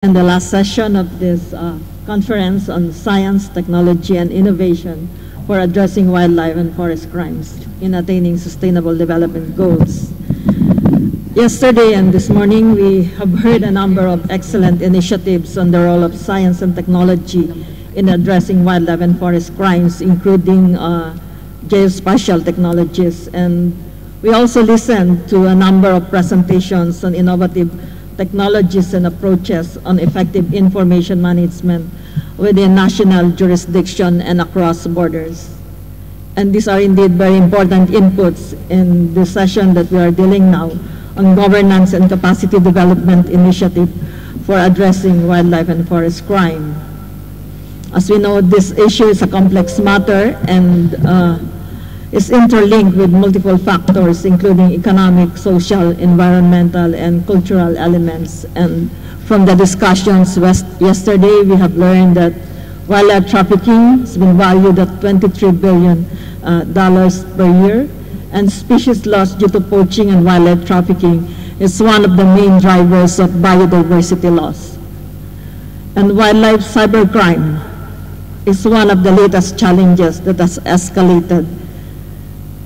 And the last session of this conference on science, technology, and innovation for addressing wildlife and forest crimes in attaining sustainable development goals. Yesterday and this morning, we have heard a number of excellent initiatives on the role of science and technology in addressing wildlife and forest crimes, including geospatial technologies. And we also listened to a number of presentations on innovative technologies and approaches on effective information management within national jurisdiction and across borders. And these are indeed very important inputs in the session that we are dealing now on governance and capacity development initiative for addressing wildlife and forest crime. As we know, this issue is a complex matter and is interlinked with multiple factors, including economic, social, environmental, and cultural elements. And from the discussions yesterday, we have learned that wildlife trafficking has been valued at $23 billion per year, and species loss due to poaching and wildlife trafficking is one of the main drivers of biodiversity loss. And wildlife cybercrime is one of the latest challenges that has escalated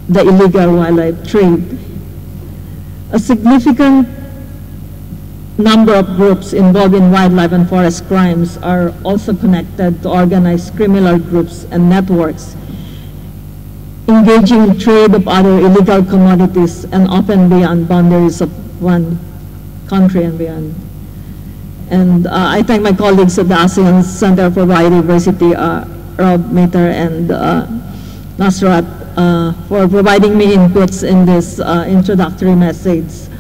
the illegal wildlife trade. A significant number of groups involved in wildlife and forest crimes are also connected to organized criminal groups and networks engaging in trade of other illegal commodities and often beyond boundaries of one country and beyond. And I thank my colleagues at the ASEAN Center for Biodiversity, Rob Mater and Nasrat, for providing me inputs in this introductory message.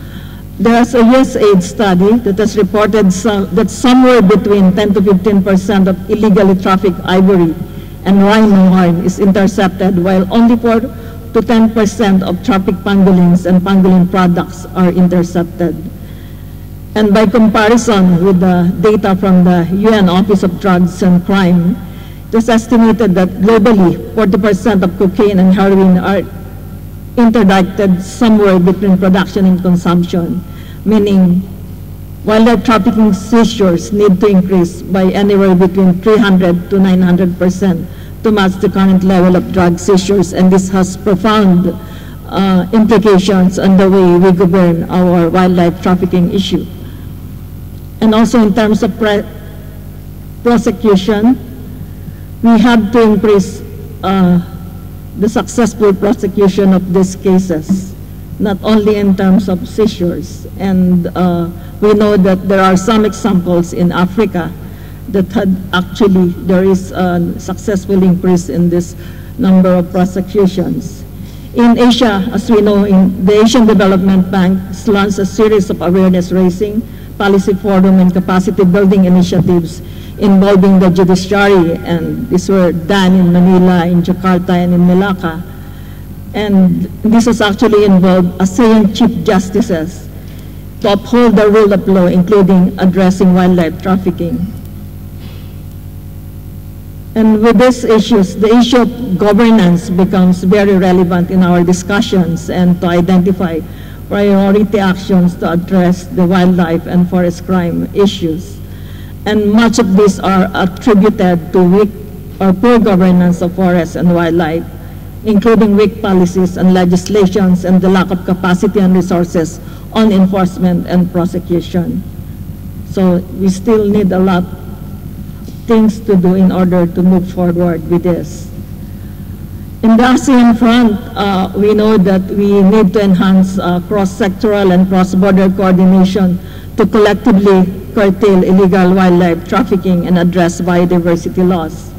There's a USAID study that has reported that somewhere between 10 to 15% of illegally trafficked ivory and rhino horn is intercepted, while only 4 to 10% of trafficked pangolins and pangolin products are intercepted. And by comparison with the data from the UN Office of Drugs and Crime, it is estimated that globally, 40% of cocaine and heroin are interdicted somewhere between production and consumption, meaning wildlife trafficking seizures need to increase by anywhere between 300 to 900% to match the current level of drug seizures, and this has profound implications on the way we govern our wildlife trafficking issue. And also in terms of prosecution, we have to increase the successful prosecution of these cases, not only in terms of seizures. And we know that there are some examples in Africa that there is a successful increase in this number of prosecutions. In Asia, as we know, the Asian Development Bank has launched a series of awareness raising, policy forum, and capacity building initiatives involving the judiciary, and these were done in Manila, in Jakarta, and in Moussaka. And this has actually involved ASEAN Chief Justices to uphold the rule of law, including addressing wildlife trafficking. And with these issues, the issue of governance becomes very relevant in our discussions and to identify priority actions to address the wildlife and forest crime issues. And much of these are attributed to weak or poor governance of forests and wildlife, including weak policies and legislations and the lack of capacity and resources on enforcement and prosecution. So we still need a lot of things to do in order to move forward with this. In the ASEAN front, we know that we need to enhance cross-sectoral and cross-border coordination to collectively curtail illegal wildlife trafficking and address biodiversity loss.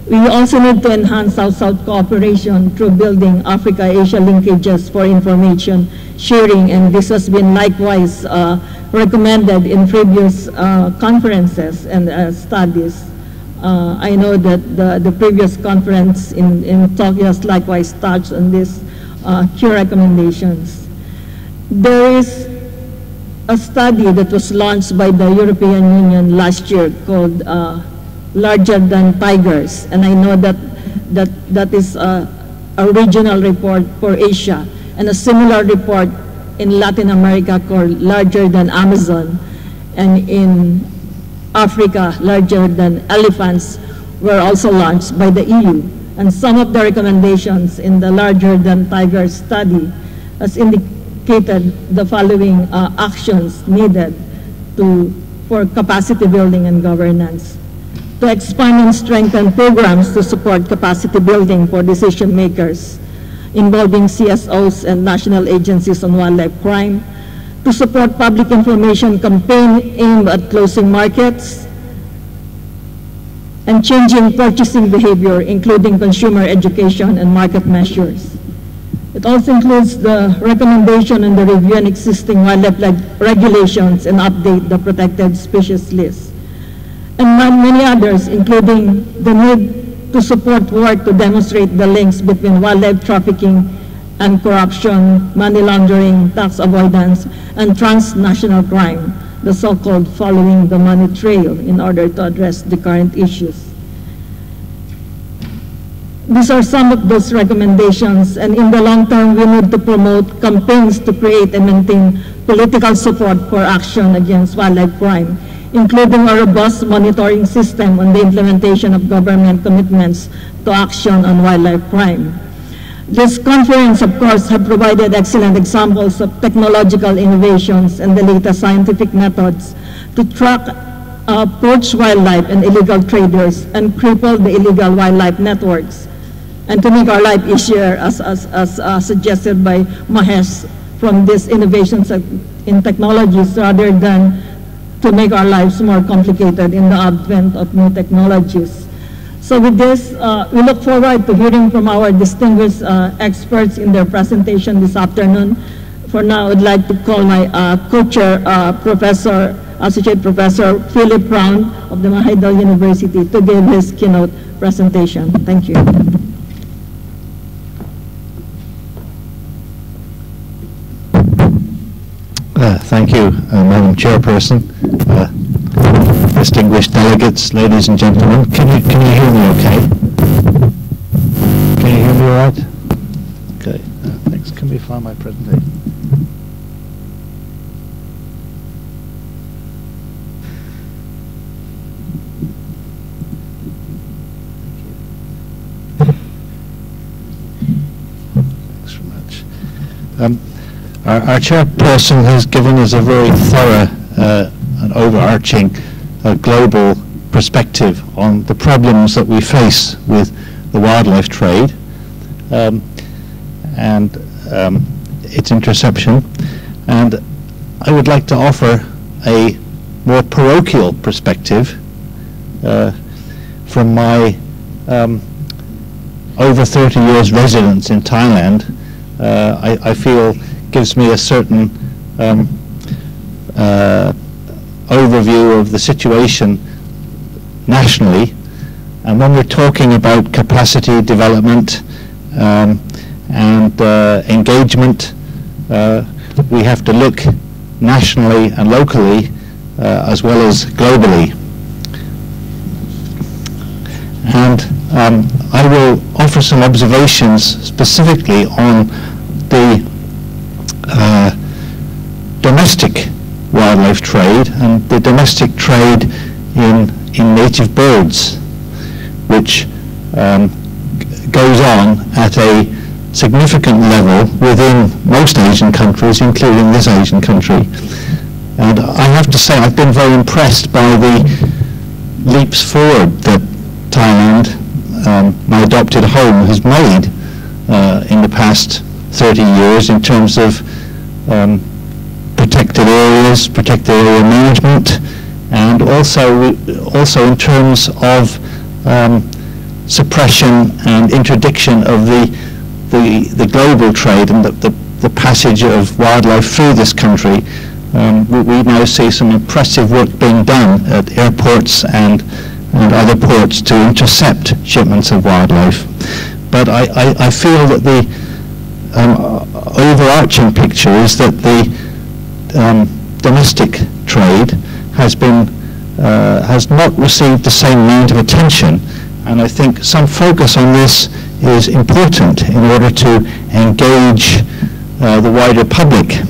We also need to enhance South-South cooperation through building Africa-Asia linkages for information sharing, and this has been likewise recommended in previous conferences and studies. I know that the previous conference in Tokyo has likewise touched on these key recommendations. There is a study that was launched by the European Union last year called Larger Than Tigers, and I know that is a regional report for Asia, and a similar report in Latin America called Larger Than Amazon, and in Africa larger than elephants were also launched by the EU. And some of the recommendations in the larger than tiger study has indicated the following actions needed for capacity building and governance. To expand and strengthen programs to support capacity building for decision makers involving CSOs and national agencies on wildlife crime, to support public information campaign aimed at closing markets and changing purchasing behavior, including consumer education and market measures. It also includes the recommendation on the review and existing wildlife regulations and update the protected species list. And many others, including the need to support work to demonstrate the links between wildlife trafficking and corruption, money laundering, tax avoidance, and transnational crime, the so-called following the money trail, in order to address the current issues. These are some of those recommendations, and in the long term, we need to promote campaigns to create and maintain political support for action against wildlife crime, including a robust monitoring system on the implementation of government commitments to action on wildlife crime. This conference, of course, has provided excellent examples of technological innovations and the latest scientific methods to track poached wildlife and illegal traders and cripple the illegal wildlife networks, and to make our life easier, as suggested by Mahesh, from these innovations in technologies rather than to make our lives more complicated in the advent of new technologies. So with this, we look forward to hearing from our distinguished experts in their presentation this afternoon. For now, I'd like to call my co-chair, Associate Professor Philip Brown of the Mahidol University to give his keynote presentation. Thank you. Thank you, Madam Chairperson, distinguished delegates, ladies and gentlemen. Can you hear me okay? Can you hear me all right? Okay, thanks. Can we find my presentation? Thanks very much. Our chairperson has given us a very thorough and overarching global perspective on the problems that we face with the wildlife trade and its interception. And I would like to offer a more parochial perspective from my over 30 years residence in Thailand. I feel gives me a certain overview of the situation nationally. And when we're talking about capacity development and engagement, we have to look nationally and locally as well as globally. And I will offer some observations specifically on the domestic wildlife trade and the domestic trade in native birds, which goes on at a significant level within most Asian countries, including this Asian country. And I have to say I've been very impressed by the leaps forward that Thailand, my adopted home, has made in the past 30 years in terms of protected areas, protected area management, and also in terms of suppression and interdiction of the global trade and the passage of wildlife through this country. We now see some impressive work being done at airports and other ports to intercept shipments of wildlife. But I feel that the overarching picture is that the domestic trade has not received the same amount of attention, and I think some focus on this is important in order to engage the wider public.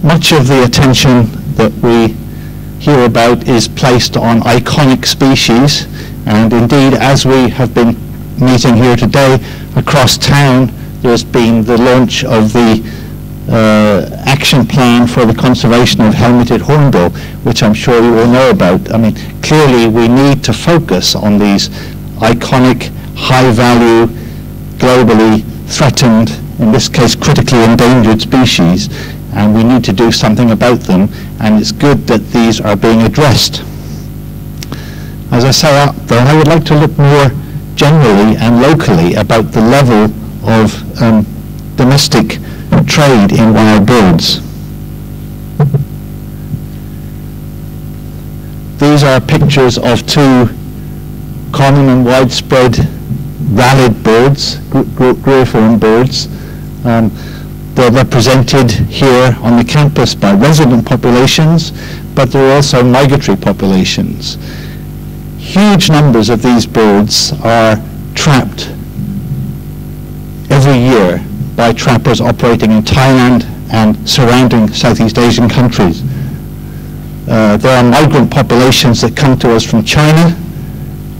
much of the attention that we hear about is placed on iconic species, and indeed, as we have been meeting here today, across town there's been the launch of the action plan for the conservation of helmeted hornbill, which I'm sure you all know about. I mean, clearly we need to focus on these iconic, high-value, globally threatened, in this case critically endangered species, and we need to do something about them, and it's good that these are being addressed. As I say, though, I would like to look more generally and locally about the level of domestic trade in wild birds. These are pictures of two common and widespread rallid birds, greythorn birds. They're represented here on the campus by resident populations, but there are also migratory populations. Huge numbers of these birds are trapped every year by trappers operating in Thailand and surrounding Southeast Asian countries. There are migrant populations that come to us from China,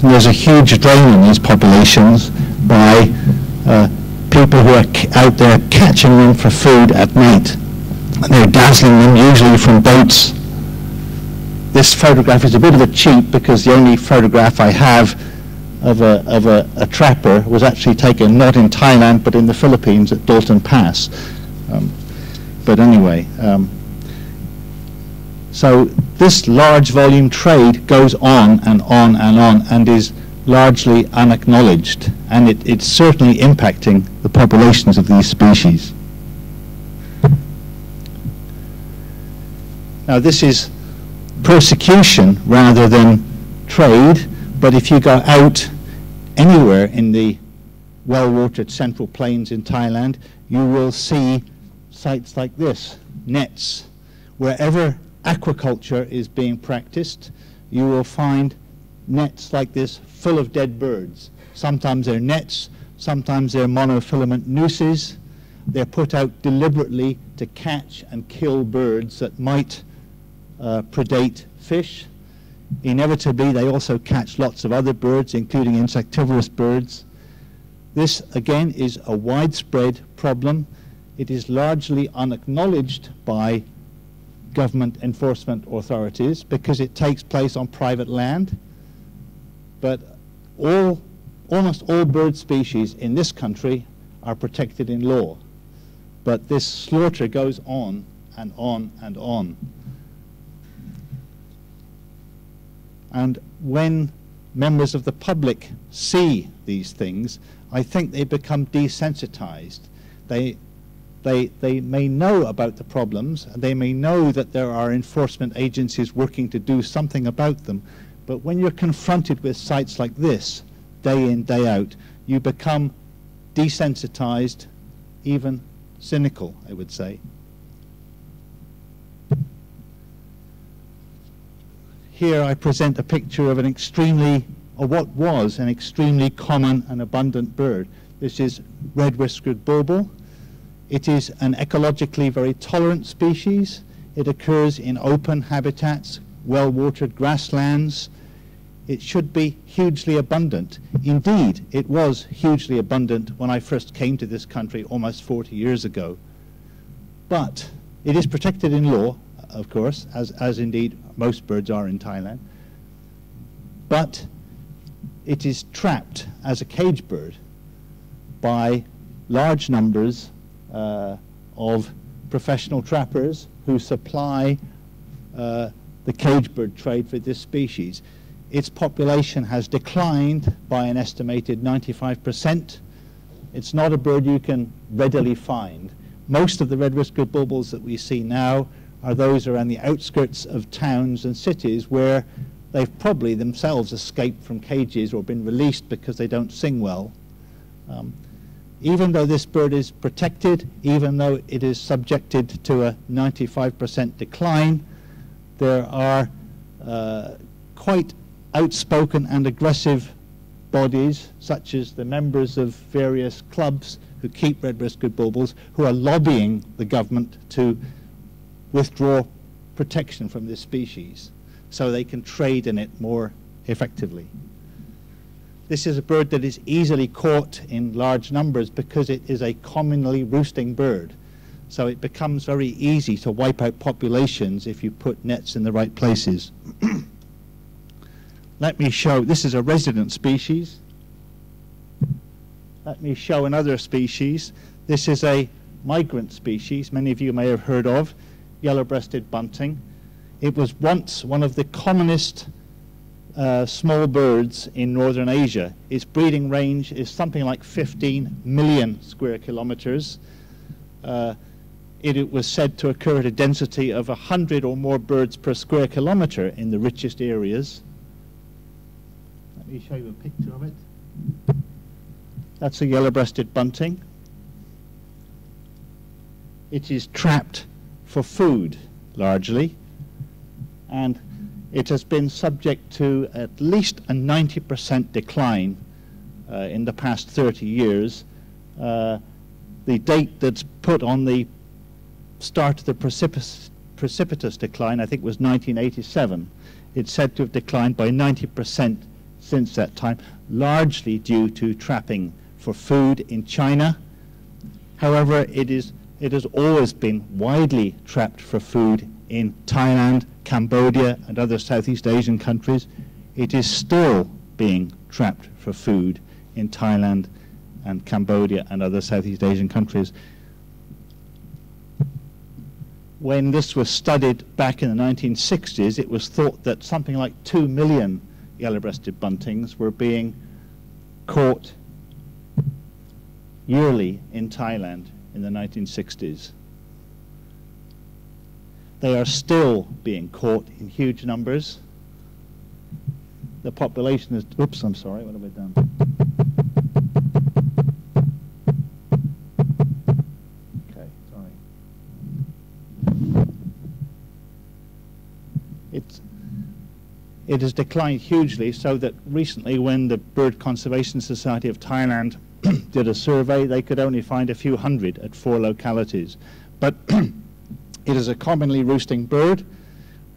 and there's a huge drain on these populations by people who are out there catching them for food at night. And they're dazzling them, usually from boats. This photograph is a bit of a cheat because the only photograph I have of a trapper was actually taken not in Thailand but in the Philippines at Dalton Pass. But anyway, so this large volume trade goes on and on and on and is largely unacknowledged, and it's certainly impacting the populations of these species. Now this is persecution rather than trade, but if you go out anywhere in the well-watered central plains in Thailand, you will see sites like this, nets. Wherever aquaculture is being practiced, you will find nets like this full of dead birds. Sometimes they're nets, sometimes they're monofilament nooses. They're put out deliberately to catch and kill birds that might predate fish. Inevitably, they also catch lots of other birds, including insectivorous birds. This, again, is a widespread problem. It is largely unacknowledged by government enforcement authorities because it takes place on private land. But almost all bird species in this country are protected in law. But this slaughter goes on and on and on. And when members of the public see these things, I think they become desensitized. They may know about the problems, and they may know that there are enforcement agencies working to do something about them, but when you're confronted with sites like this, day in, day out, you become desensitized, even cynical, I would say. Here I present a picture of what was an extremely common and abundant bird. This is red-whiskered bauble. It is an ecologically very tolerant species. It occurs in open habitats, well-watered grasslands. It should be hugely abundant. Indeed, it was hugely abundant when I first came to this country almost 40 years ago. But it is protected in law, of course, as indeed most birds are in Thailand. But it is trapped as a cage bird by large numbers of professional trappers who supply the cage bird trade for this species. Its population has declined by an estimated 95%. It's not a bird you can readily find. Most of the red-whiskered baubles that we see now are those around the outskirts of towns and cities where they've probably themselves escaped from cages or been released because they don't sing well. Even though this bird is protected, even though it is subjected to a 95% decline, there are quite outspoken and aggressive bodies, such as the members of various clubs who keep red-whiskered baubles, who are lobbying the government to withdraw protection from this species so they can trade in it more effectively. This is a bird that is easily caught in large numbers because it is a commonly roosting bird. So it becomes very easy to wipe out populations if you put nets in the right places. Let me show, this is a resident species. Let me show another species. This is a migrant species, many of you may have heard of, yellow-breasted bunting. It was once one of the commonest small birds in northern Asia. Its breeding range is something like 15 million square kilometers. It was said to occur at a density of 100 or more birds per square kilometer in the richest areas. Let me show you a picture of it. That's a yellow-breasted bunting. It is trapped for food, largely, and it has been subject to at least a 90% decline in the past 30 years. The date that's put on the start of the precipitous decline, I think, was 1987. It's said to have declined by 90% since that time, largely due to trapping for food in China. However, it has always been widely trapped for food in Thailand, Cambodia, and other Southeast Asian countries. It is still being trapped for food in Thailand and Cambodia and other Southeast Asian countries. When this was studied back in the 1960s, it was thought that something like 2 million yellow-breasted buntings were being caught yearly in Thailand in the 1960s. They are still being caught in huge numbers. The population is, oops, I'm sorry, what have I done? Okay, sorry. It has declined hugely, so that recently when the Bird Conservation Society of Thailand did a survey, they could only find a few hundred at 4 localities. But it is a commonly roosting bird.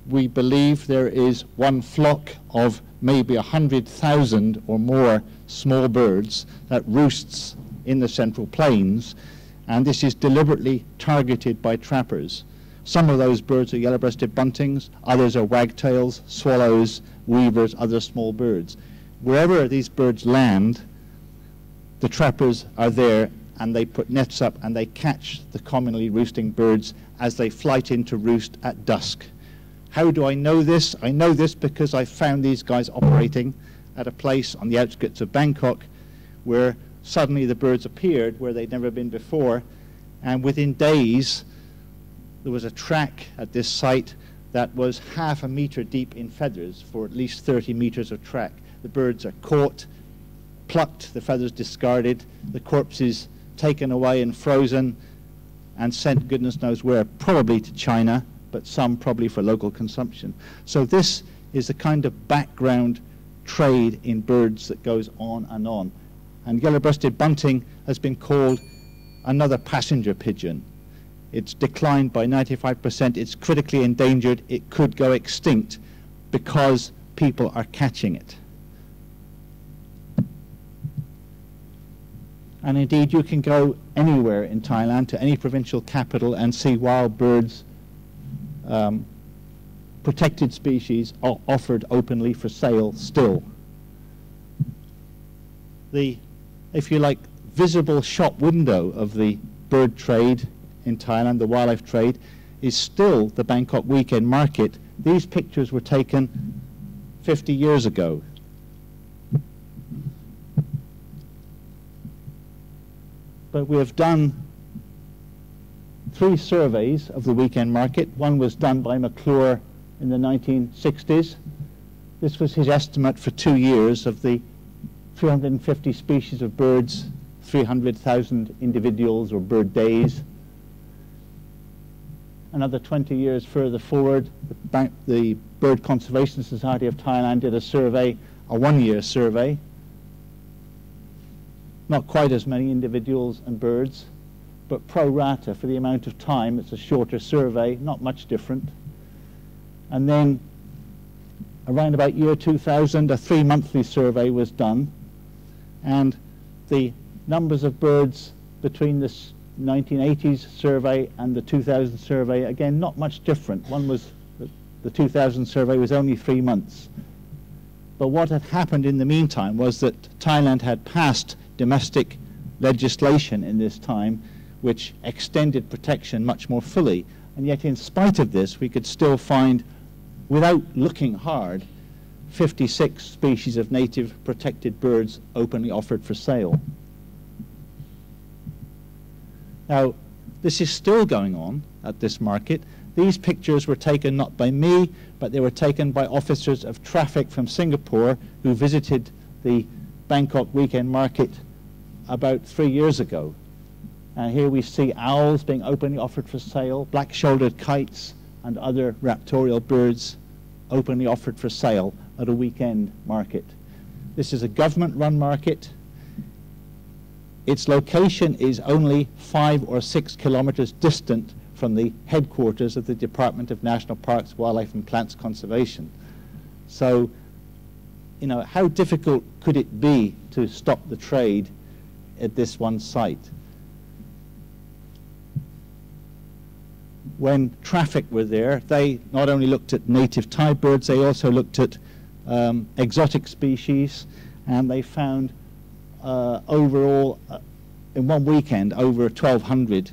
We believe there is one flock of maybe 100,000 or more small birds that roosts in the Central Plains, and this is deliberately targeted by trappers. Some of those birds are yellow-breasted buntings, others are wagtails, swallows, weavers, other small birds. Wherever these birds land, the trappers are there and they put nets up and they catch the commonly roosting birds as they flight in to roost at dusk. How do I know this? I know this because I found these guys operating at a place on the outskirts of Bangkok where suddenly the birds appeared where they'd never been before, and within days there was a track at this site that was half a meter deep in feathers for at least 30 meters of track. The birds are caught, plucked, the feathers discarded, the corpses taken away and frozen and sent goodness knows where, probably to China, but some probably for local consumption. So this is the kind of background trade in birds that goes on and on. And yellow-breasted bunting has been called another passenger pigeon. It's declined by 95%. It's critically endangered. It could go extinct because people are catching it. And indeed, you can go anywhere in Thailand, to any provincial capital, and see wild birds, protected species, offered openly for sale still. The, if you like, visible shop window of the bird trade in Thailand, the wildlife trade, is still the Bangkok weekend market. These pictures were taken 50 years ago. But we have done 3 surveys of the weekend market. One was done by McClure in the 1960s. This was his estimate for 2 years of the 350 species of birds, 300,000 individuals or bird days. Another 20 years further forward, the Bird Conservation Society of Thailand did a survey, a 1-year survey. Not quite as many individuals and birds, but pro rata for the amount of time. It's a shorter survey, not much different. And then around about year 2000, a 3-monthly survey was done, and the numbers of birds between this 1980s survey and the 2000 survey, again, not much different. One was, the 2000 survey was only 3 months. But what had happened in the meantime was that Thailand had passed domestic legislation in this time which extended protection much more fully. And yet, in spite of this, we could still find, without looking hard, 56 species of native protected birds openly offered for sale. Now, this is still going on at this market. These pictures were taken not by me, but they were taken by officers of traffic from Singapore who visited the Bangkok weekend market about 3 years ago. And here we see owls being openly offered for sale, black-shouldered kites and other raptorial birds openly offered for sale at a weekend market. This is a government-run market. Its location is only 5 or 6 kilometers distant from the headquarters of the Department of National Parks, Wildlife and Plants Conservation. So, you know, how difficult could it be to stop the trade at this one site? When traffic were there, they not only looked at native Thai birds, they also looked at exotic species, and they found overall, in one weekend, over 1,200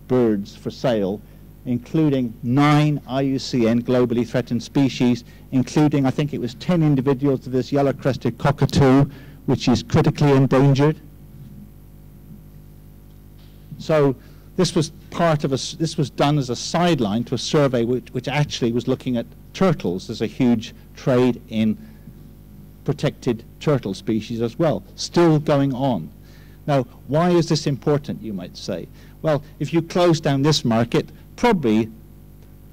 birds for sale, including 9 IUCN globally threatened species, including, I think it was 10 individuals of this yellow-crested cockatoo, which is critically endangered. So this was this was done as a sideline to a survey which actually was looking at turtles. There's a huge trade in protected turtle species as well, still going on. Now, why is this important, you might say? Well, if you close down this market, probably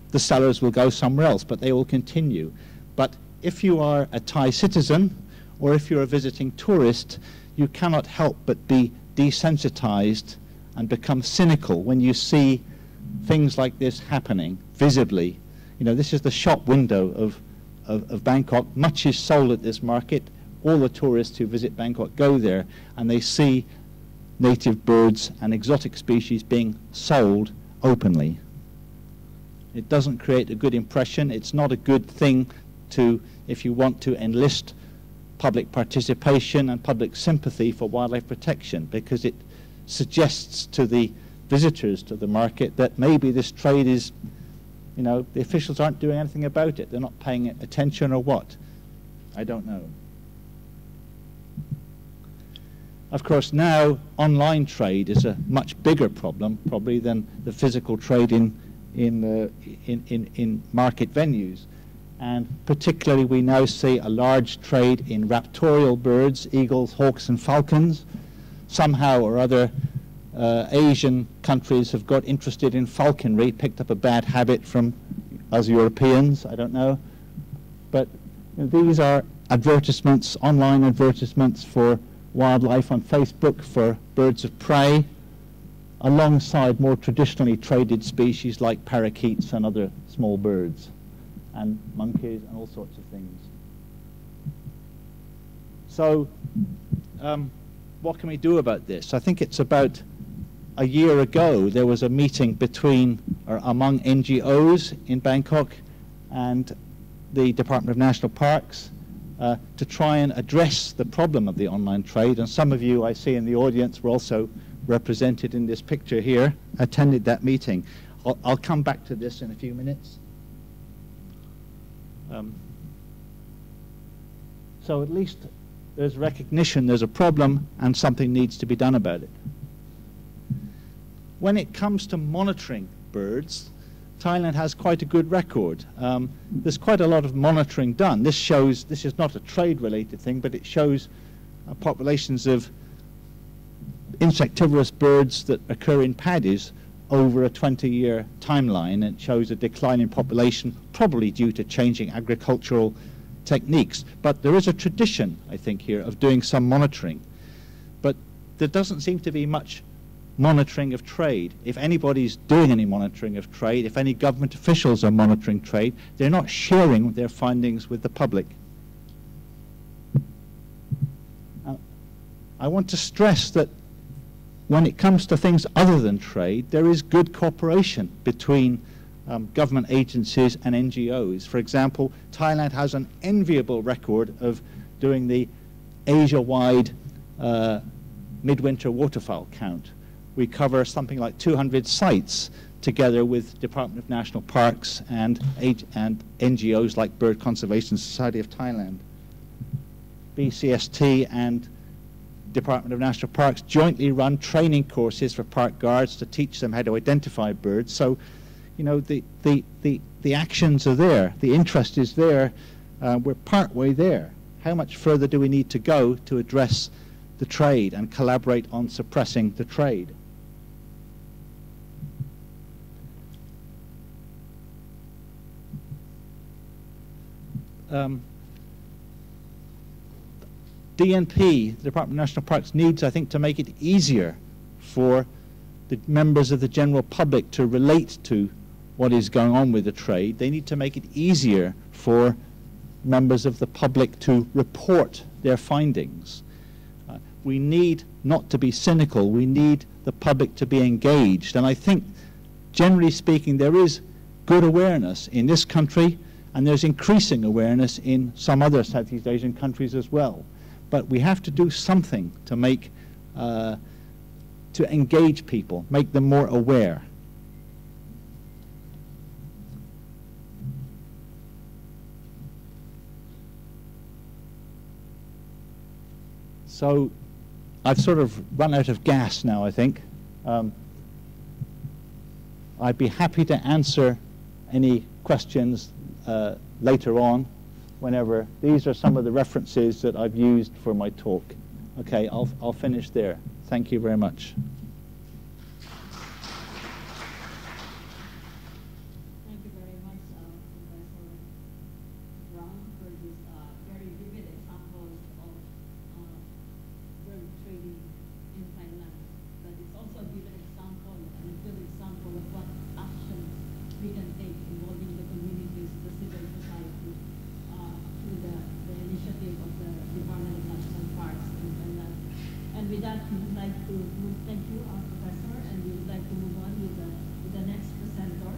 the sellers will go somewhere else, but they will continue. But if you are a Thai citizen, or if you're a visiting tourist, you cannot help but be desensitized and become cynical when you see things like this happening visibly. You know, this is the shop window of Bangkok. Much is sold at this market. All the tourists who visit Bangkok go there, and they see native birds and exotic species being sold openly. It doesn't create a good impression. It's not a good thing to, if you want to enlist public participation and public sympathy for wildlife protection, because it suggests to the visitors to the market that maybe this trade is, you know, the officials aren't doing anything about it. They're not paying attention, or what? I don't know. Of course, now online trade is a much bigger problem, probably, than the physical trade in market venues. And particularly, we now see a large trade in raptorial birds, eagles, hawks, and falcons. Somehow or other, Asian countries have got interested in falconry, picked up a bad habit from us Europeans, I don't know. But you know, these are advertisements, online advertisements for wildlife on Facebook, for birds of prey, alongside more traditionally traded species like parakeets and other small birds, and monkeys and all sorts of things. So, what can we do about this? I think it's about a year ago there was a meeting between or among NGOs in Bangkok and the Department of National Parks to try and address the problem of the online trade. And some of you I see in the audience were also represented in this picture here, attended that meeting. I'll come back to this in a few minutes. So at least there's recognition there's a problem and something needs to be done about it. When it comes to monitoring birds, Thailand has quite a good record. There's quite a lot of monitoring done. This shows, this is not a trade-related thing, but it shows populations of insectivorous birds that occur in paddies over a 20-year timeline, and it shows a decline in population, probably due to changing agricultural techniques. But there is a tradition, I think, here of doing some monitoring. But there doesn't seem to be much monitoring of trade. If anybody's doing any monitoring of trade, if any government officials are monitoring trade, they're not sharing their findings with the public. I want to stress that when it comes to things other than trade, there is good cooperation between government agencies and NGOs. For example, Thailand has an enviable record of doing the Asia-wide midwinter waterfowl count. We cover something like 200 sites together with Department of National Parks and NGOs like Bird Conservation Society of Thailand. BCST and Department of National Parks jointly run training courses for park guards to teach them how to identify birds. So, you know, the actions are there, the interest is there, we're part way there. How much further do we need to go to address the trade and collaborate on suppressing the trade? DNP, the Department of National Parks, needs, I think, to make it easier for the members of the general public to relate to what is going on with the trade. They need to make it easier for members of the public to report their findings. We need not to be cynical. We need the public to be engaged. And I think, generally speaking, there is good awareness in this country, and there's increasing awareness in some other Southeast Asian countries as well. But we have to do something to make, to engage people, make them more aware. So I've sort of run out of gas now, I think. I'd be happy to answer any questions later on, whenever. These are some of the references that I've used for my talk. Okay, I'll finish there. Thank you very much. Thank you very much, Professor Brown, for this very vivid examples of bird trading in Thailand. But it's also a vivid example and a good example of what actions we can take involving the communities, the civil society, through the initiative of the Department of National Parks in Thailand. And with that, we would like to thank you, our professor, and we would like to move on with the next presenter.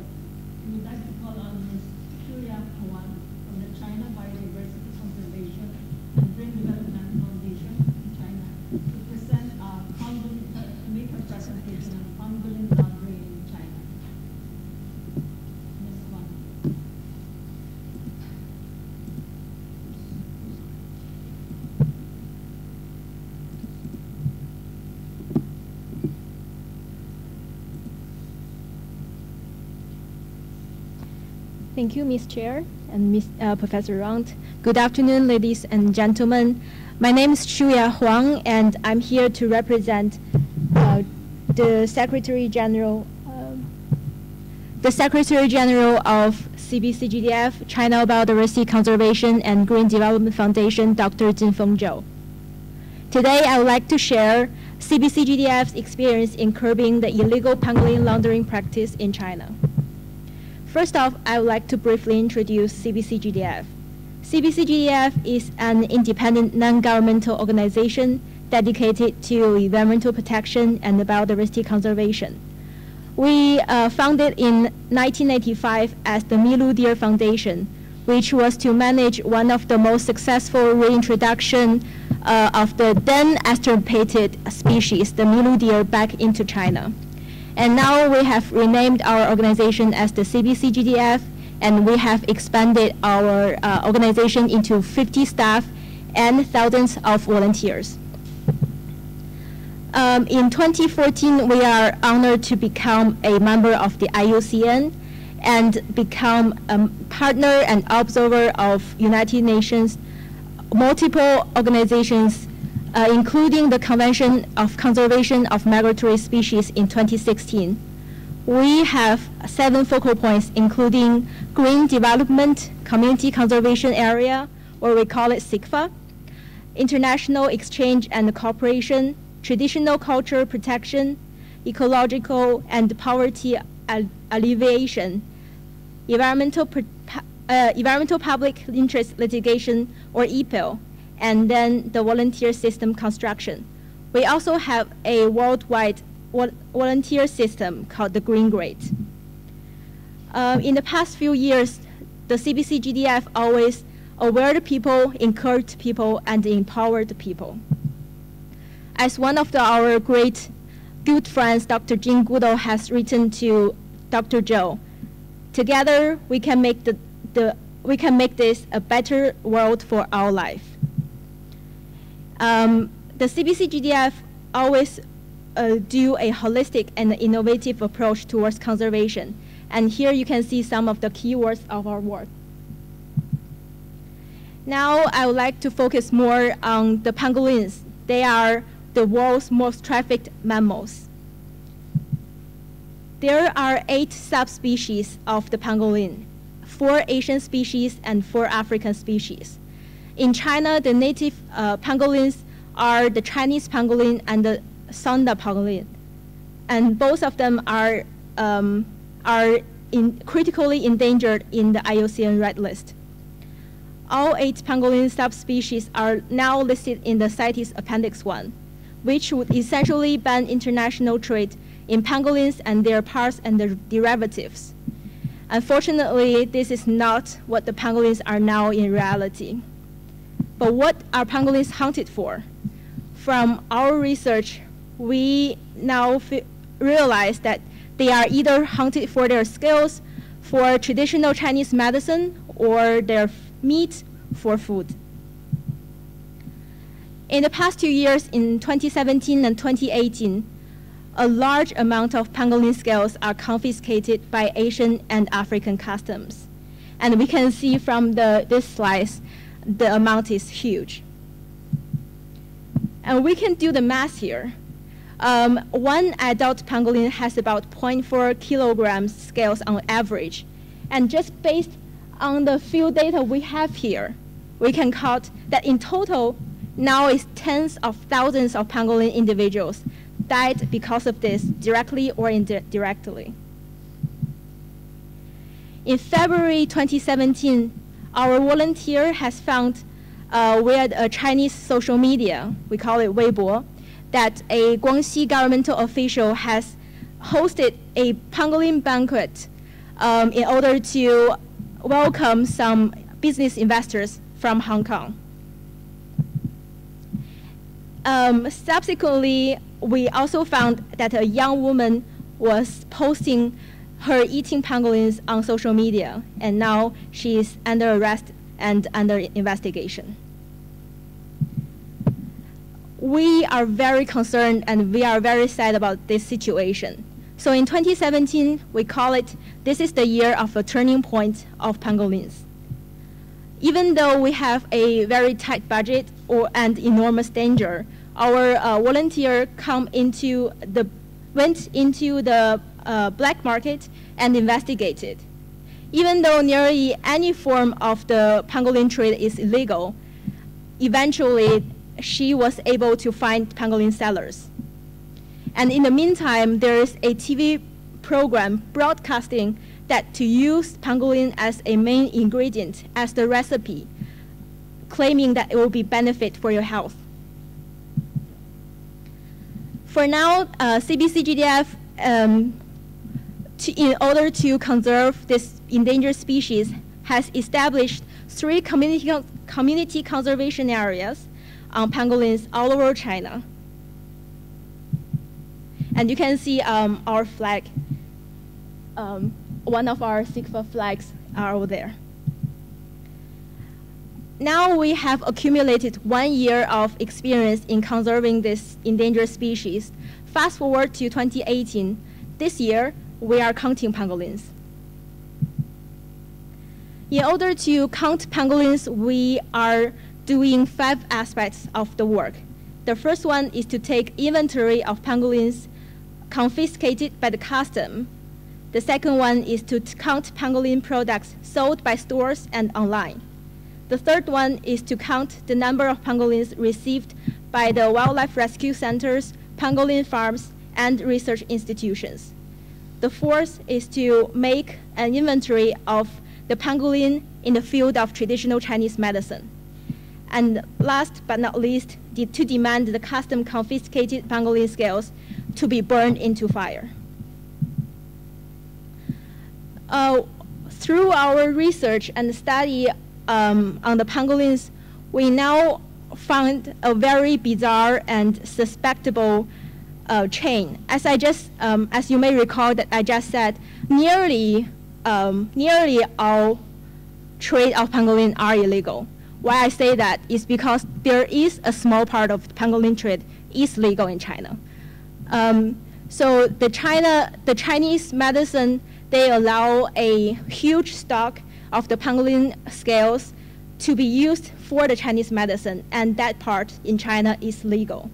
We would like to call on Ms. Shuya Huang from the China Biodiversity Conservation and Green Development Foundation in China to present to make her presentation on pangolin laundry in China. Ms. Huang. Thank you, Ms. Chair and Professor Round. Good afternoon, ladies and gentlemen. My name is Shuya Huang, and I'm here to represent the Secretary General of CBCGDF, China Biodiversity Conservation and Green Development Foundation, Dr. Jinfeng Zhou. Today, I would like to share CBCGDF's experience in curbing the illegal pangolin laundering practice in China. First off, I would like to briefly introduce CBCGDF. CBCGDF is an independent non-governmental organization dedicated to environmental protection and biodiversity conservation. We founded in 1985 as the Milu Deer Foundation, which was to manage one of the most successful reintroduction of the then extirpated species, the Milu deer, back into China. And now we have renamed our organization as the CBCGDF, and we have expanded our organization into 50 staff and thousands of volunteers. In 2014, we are honored to become a member of the Iucn and become a partner and observer of United Nations multiple organizations, including the Convention of Conservation of Migratory Species in 2016. We have 7 focal points, including green development, community conservation area, or we call it SICFA, international exchange and cooperation, traditional culture protection, ecological and poverty alleviation, environmental public interest litigation, or EPIL, and then the volunteer system construction. We also have a worldwide volunteer system called the Green Grade. In the past few years, the CBC-GDF always aware the people, encourage people, and empower the people. As one of our great good friends, Dr. Jin Goodall, has written to Dr. Zhou, together we can make this a better world for our life. The CBC-GDF always do a holistic and innovative approach towards conservation. And here you can see some of the keywords of our work. Now I would like to focus more on the pangolins. They are the world's most trafficked mammals. There are 8 subspecies of the pangolin, 4 Asian species and 4 African species. In China, the native pangolins are the Chinese pangolin and the Sonda pangolin, and both of them are critically endangered in the Iucn Red List. All 8 pangolin subspecies are now listed in the CITES Appendix 1, which would essentially ban international trade in pangolins and their parts and their derivatives. Unfortunately, this is not what the pangolins are now in reality. But what are pangolins hunted for? From our research, we now realize that they are either hunted for their scales for traditional Chinese medicine or their meat for food. In the past 2 years, in 2017 and 2018, a large amount of pangolin scales are confiscated by Asian and African customs. And we can see from this slide, the amount is huge. And we can do the math here. One adult pangolin has about 0.4 kilograms scales on average. And just based on the few data we have here, we can count that in total, now is tens of thousands of pangolin individuals died because of this, directly or indirectly. In February 2017, our volunteer has found via a Chinese social media, we call it Weibo, that a Guangxi governmental official has hosted a pangolin banquet in order to welcome some business investors from Hong Kong. Subsequently, we also found that a young woman was posting her eating pangolins on social media, and now she is under arrest and under investigation. We are very concerned and we are very sad about this situation. So in 2017, we call it, this is the year of a turning point of pangolins. Even though we have a very tight budget and enormous danger, our volunteer went into the black market and investigated. Even though nearly any form of the pangolin trade is illegal, eventually she was able to find pangolin sellers. And in the meantime, there is a TV program broadcasting that to use pangolin as a main ingredient, as the recipe, claiming that it will be benefit for your health. For now, CBC-GDF, in order to conserve this endangered species, has established 3 community conservation areas on pangolins all over China. And you can see our flag, one of our SIGFA flags are over there. Now we have accumulated 1 year of experience in conserving this endangered species. Fast forward to 2018. This year, we are counting pangolins. In order to count pangolins, we are doing 5 aspects of the work. The first one is to take inventory of pangolins confiscated by the custom. The second one is to count pangolin products sold by stores and online. The third one is to count the number of pangolins received by the wildlife rescue centers, pangolin farms, and research institutions. The fourth is to make an inventory of the pangolin in the field of traditional Chinese medicine. And last but not least, to demand the custom confiscated pangolin scales to be burned into fire. Through our research and study on the pangolins, we now found a very bizarre and suspectable chain. As you may recall that I just said, nearly all trade of pangolin are illegal. Why I say that is because there is a small part of the pangolin trade is legal in China. So the Chinese medicine, they allow a huge stock of the pangolin scales to be used for the Chinese medicine, and that part in China is legal.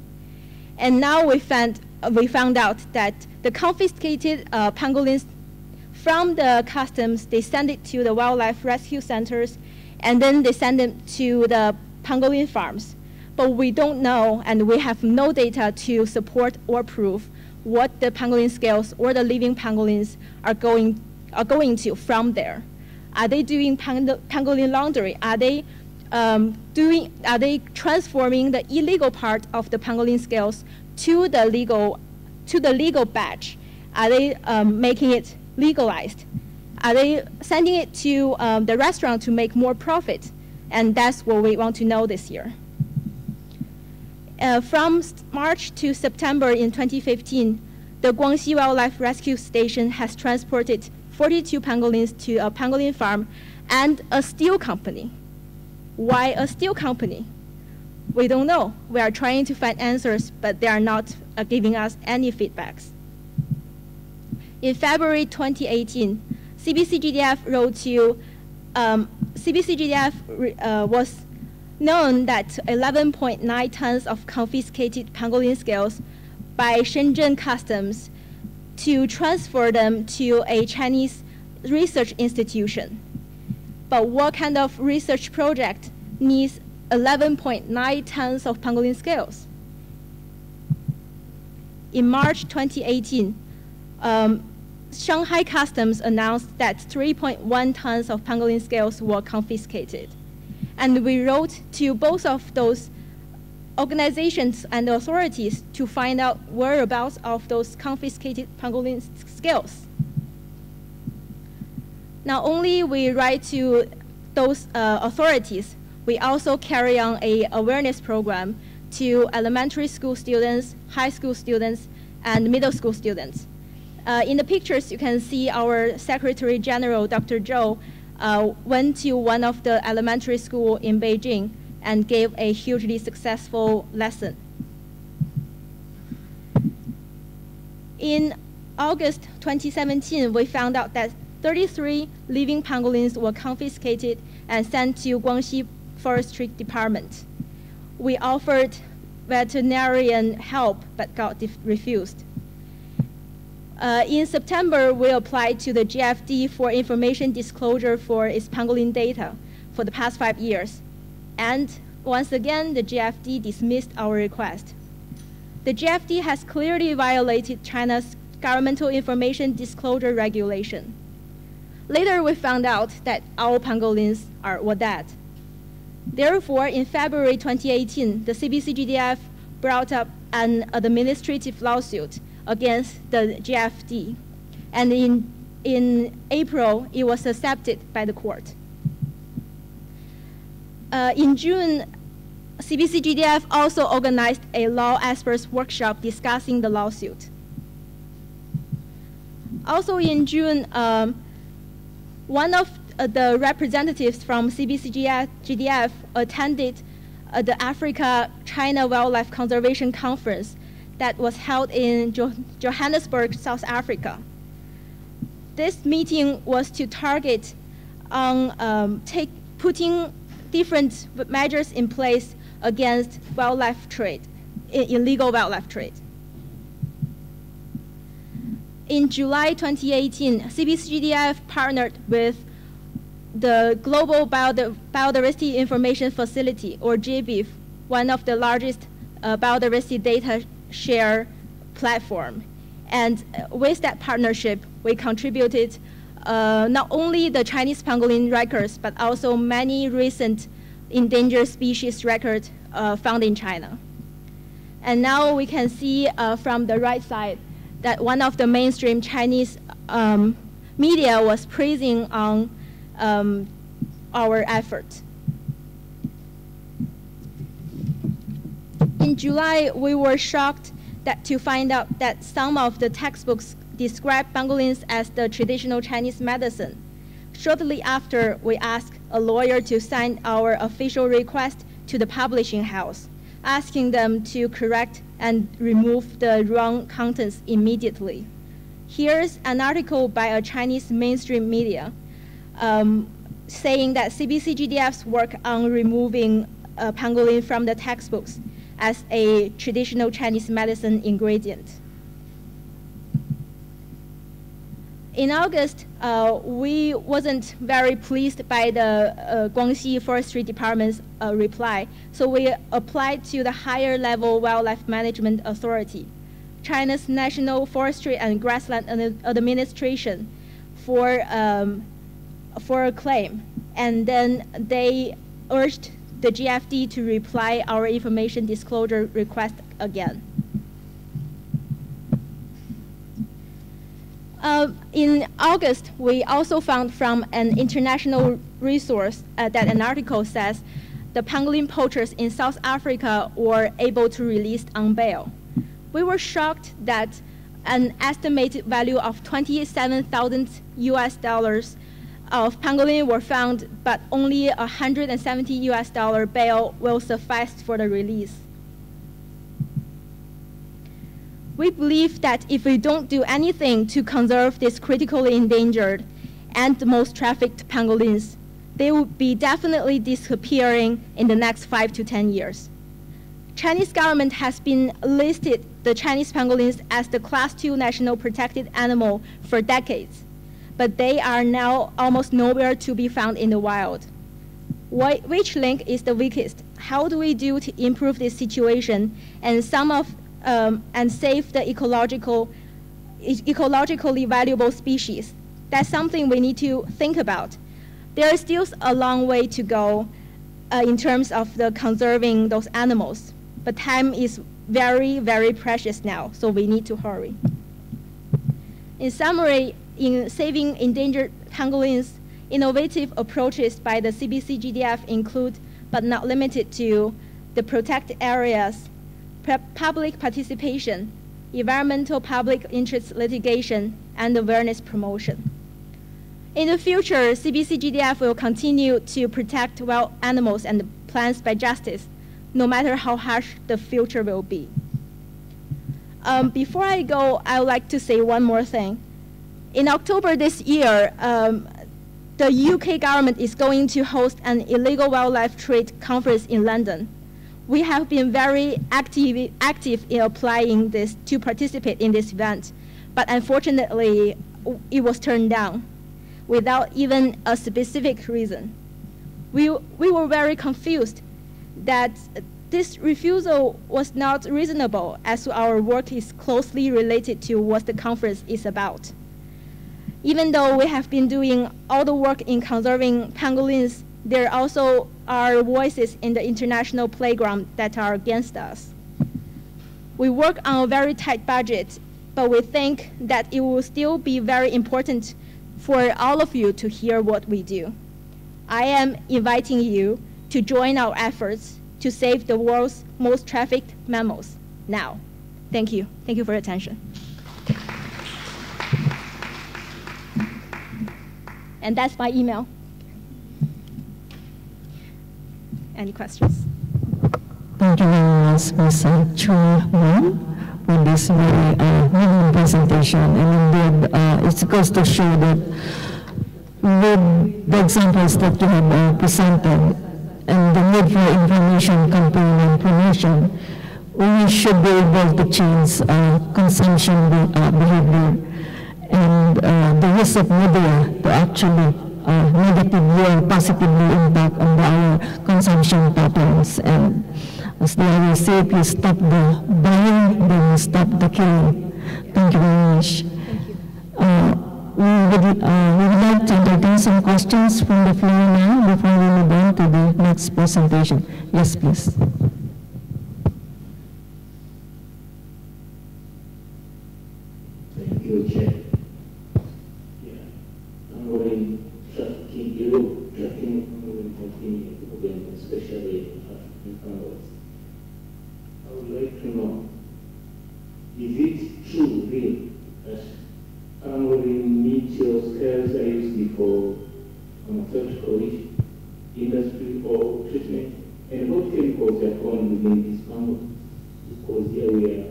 And now we found out that the confiscated pangolins from the customs, they send it to the wildlife rescue centers, and then they send them to the pangolin farms. But we don't know, and we have no data to support or prove what the pangolin scales or the living pangolins are going to from there. Are they doing pangolin laundry? Are they transforming the illegal part of the pangolin scales to the legal batch? Are they making it legalized? Are they sending it to the restaurant to make more profit? And that's what we want to know this year. From March to September in 2015, the Guangxi Wildlife Rescue Station has transported 42 pangolins to a pangolin farm and a steel company. Why a steel company? We don't know. We are trying to find answers, but they are not giving us any feedbacks. In February 2018, CBCGDF wrote to, CBCGDF was known that 11.9 tons of confiscated pangolin scales by Shenzhen Customs to transfer them to a Chinese research institution. But what kind of research project needs 11.9 tons of pangolin scales? In March 2018, Shanghai Customs announced that 3.1 tons of pangolin scales were confiscated. And we wrote to both of those organizations and authorities to find out whereabouts of those confiscated pangolin scales. Not only we write to those authorities, we also carry on a awareness program to elementary school students, high school students, and middle school students. In the pictures, you can see our Secretary General, Dr. Zhou, went to one of the elementary school in Beijing and gave a hugely successful lesson. In August 2017, we found out that 33 living pangolins were confiscated and sent to Guangxi Forestry Department. We offered veterinarian help but got refused. In September, we applied to the GFD for information disclosure for its pangolin data for the past 5 years. And once again, the GFD dismissed our request. The GFD has clearly violated China's governmental information disclosure regulation. Later, we found out that our pangolins were dead. Therefore, in February 2018, the CBCGDF brought up an administrative lawsuit against the GFD. And in April, it was accepted by the court. In June, CBCGDF also organized a law experts workshop discussing the lawsuit. Also in June, one of the representatives from CBCGDF attended the Africa-China Wildlife Conservation Conference that was held in Johannesburg, South Africa. This meeting was to target on putting different measures in place against wildlife trade, illegal wildlife trade. In July 2018, CBCGDF partnered with the Global Biodiversity Information Facility, or GBIF, one of the largest biodiversity data share platform. And with that partnership, we contributed not only the Chinese pangolin records, but also many recent endangered species records found in China. And now we can see from the right side that one of the mainstream Chinese media was praising on our effort. In July, we were shocked to find out that some of the textbooks describe pangolins as the traditional Chinese medicine. Shortly after, we asked a lawyer to sign our official request to the publishing house, asking them to correct and remove the wrong contents immediately. Here's an article by a Chinese mainstream media saying that CBCGDF's work on removing pangolin from the textbooks as a traditional Chinese medicine ingredient. In August, we wasn't very pleased by the Guangxi Forestry Department's reply, so we applied to the higher level Wildlife Management Authority, China's National Forestry and Grassland Administration, for a claim. And then they urged the GFD to reply our information disclosure request again. In August, we also found from an international resource that an article says the pangolin poachers in South Africa were able to release on bail. We were shocked that an estimated value of $27,000 US of pangolin were found, but only $170 US bail will suffice for the release. We believe that if we don't do anything to conserve these critically endangered and the most trafficked pangolins, they will be definitely disappearing in the next 5 to 10 years. Chinese government has been listed the Chinese pangolins as the Class 2 national protected animal for decades, but they are now almost nowhere to be found in the wild. Which link is the weakest? How do we do to improve this situation and save the ecologically valuable species? That's something we need to think about. There is still a long way to go in terms of the conserving those animals, but time is very, very precious now, so we need to hurry. In summary, in saving endangered pangolins, innovative approaches by the CBCGDF include, but not limited to, the protected areas, public participation, environmental public interest litigation, and awareness promotion. In the future, CBCGDF will continue to protect wild animals and plants by justice, no matter how harsh the future will be. Before I go, I would like to say one more thing. In October this year, the UK government is going to host an illegal wildlife trade conference in London. We have been very active in applying this to participate in this event, but unfortunately, it was turned down without even a specific reason. We were very confused that this refusal was not reasonable, as our work is closely related to what the conference is about. Even though we have been doing all the work in conserving pangolins, there also are voices in the international playground that are against us. We work on a very tight budget, but we think that it will still be very important for all of you to hear what we do. I am inviting you to join our efforts to save the world's most trafficked mammals now. Thank you. Thank you for your attention. And that's my email. Any questions? Thank you very much, Ms. Chua Wang, for this very moving presentation. And indeed, it goes to show that with the examples that you have presented and the need for information campaign and promotion, we should be able to change consumption behavior and the use of media to actually negatively or positively impact on our consumption patterns. And as they always say, if you stop the buying, then you stop the killing. Thank you very much. Thank you. We would like to entertain some questions from the floor now before we move on to the next presentation. Yes, please. Thank you, Chair. Yeah, I'm going tracking Europe, tracking program, especially in Congress. I would like to know, is it true, really, that Panhandling meteor scales are used before pharmaceutical industry or treatment? And what chemicals are found within this panhandling? Because here we are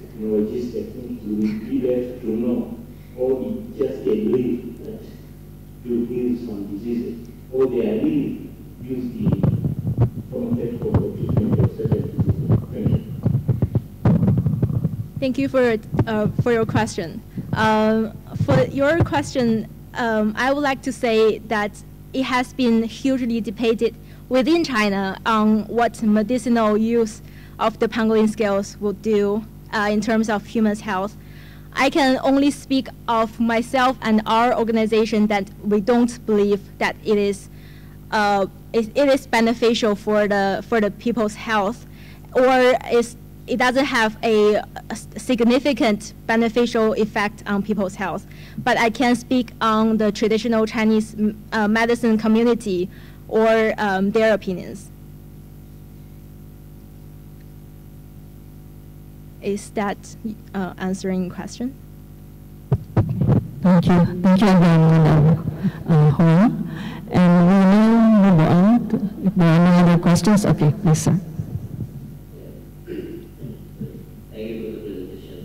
technologists that think we will be there to know, or it's just a belief that you heal some diseases, or they are really use the pharmaceutical for treatment of certain diseases. Thank you. Thank you for your question. For your question, I would like to say that it has been hugely debated within China on what medicinal use of the Panhandling scales would do in terms of humans' health. I can only speak of myself and our organization that we don't believe that it is beneficial for the people's health, or it doesn't have a significant beneficial effect on people's health. But I can speak on the traditional Chinese medicine community or their opinions. Is that answering your question? Thank you. Thank you again, Madam Huang. And we will now move on if there are no other questions. Okay, please, sir. Thank you for the presentation.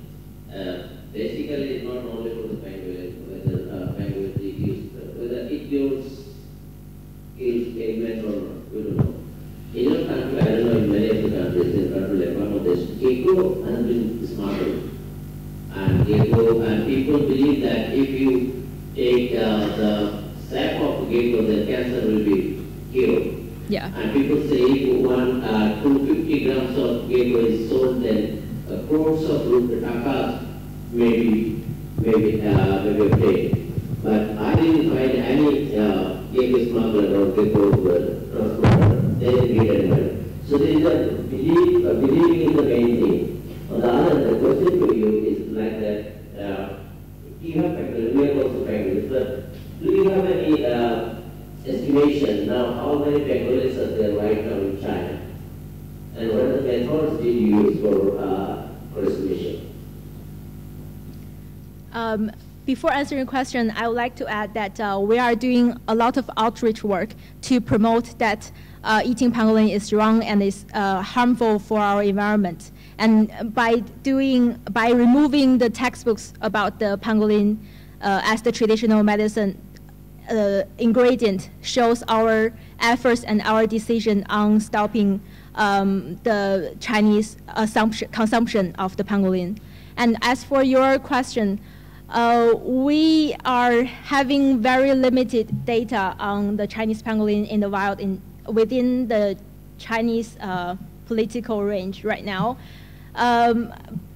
Basically, not only for the pangolin, whether pangolin is used, whether it kills pigments or not, we don't know. In our country, I don't know, in many of the countries, in countries like Bangladesh, gecko has been smuggled. And people believe that if you take the sap of gecko, then cancer will be cured. Yeah. And people say if 250 grams of gecko is sold, then crores of takas may be obtained. But I didn't find any gecko smuggler or gecko transporter. They didn't get anywhere. So there is a believing is the main thing. On the other hand, the question for you is like that, you have pangolins, we have also pangolins, but do you have any estimation now how many pangolins are there right now in China? And what are the methods did you use for estimation? Before answering your question, I would like to add that we are doing a lot of outreach work to promote that eating pangolin is wrong and is harmful for our environment. And by removing the textbooks about the pangolin as the traditional medicine ingredient shows our efforts and our decision on stopping the Chinese consumption of the pangolin. And as for your question, we are having very limited data on the Chinese pangolin in the wild within the Chinese political range right now,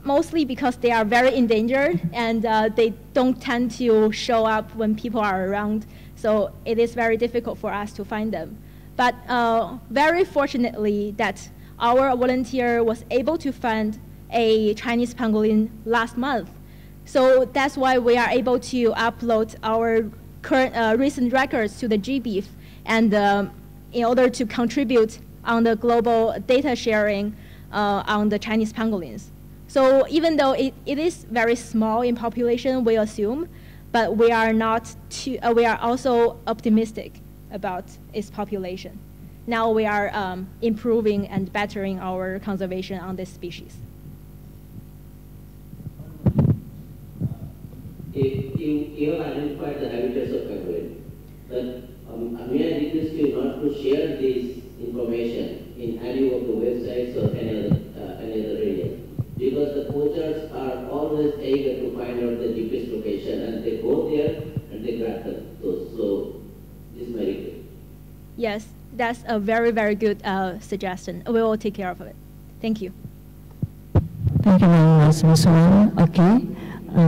mostly because they are very endangered and they don't tend to show up when people are around. So it is very difficult for us to find them. But very fortunately that our volunteer was able to find a Chinese pangolin last month. So that's why we are able to upload our current recent records to the GBIF, and in order to contribute on the global data sharing on the Chinese pangolins. So even though it is very small in population, we assume, but we are not too, we are also optimistic about its population. Now we are improving and bettering our conservation on this species. You have identified the habitats of pangolin, but may I request you not to share this information in any of the websites or any other area, because the poachers are always eager to find out the deepest location, and they go there and they grab those. So this is my request. Yes, that's a very, very good suggestion. We will take care of it. Thank you. Thank you very much, Ms. Wang. Okay. We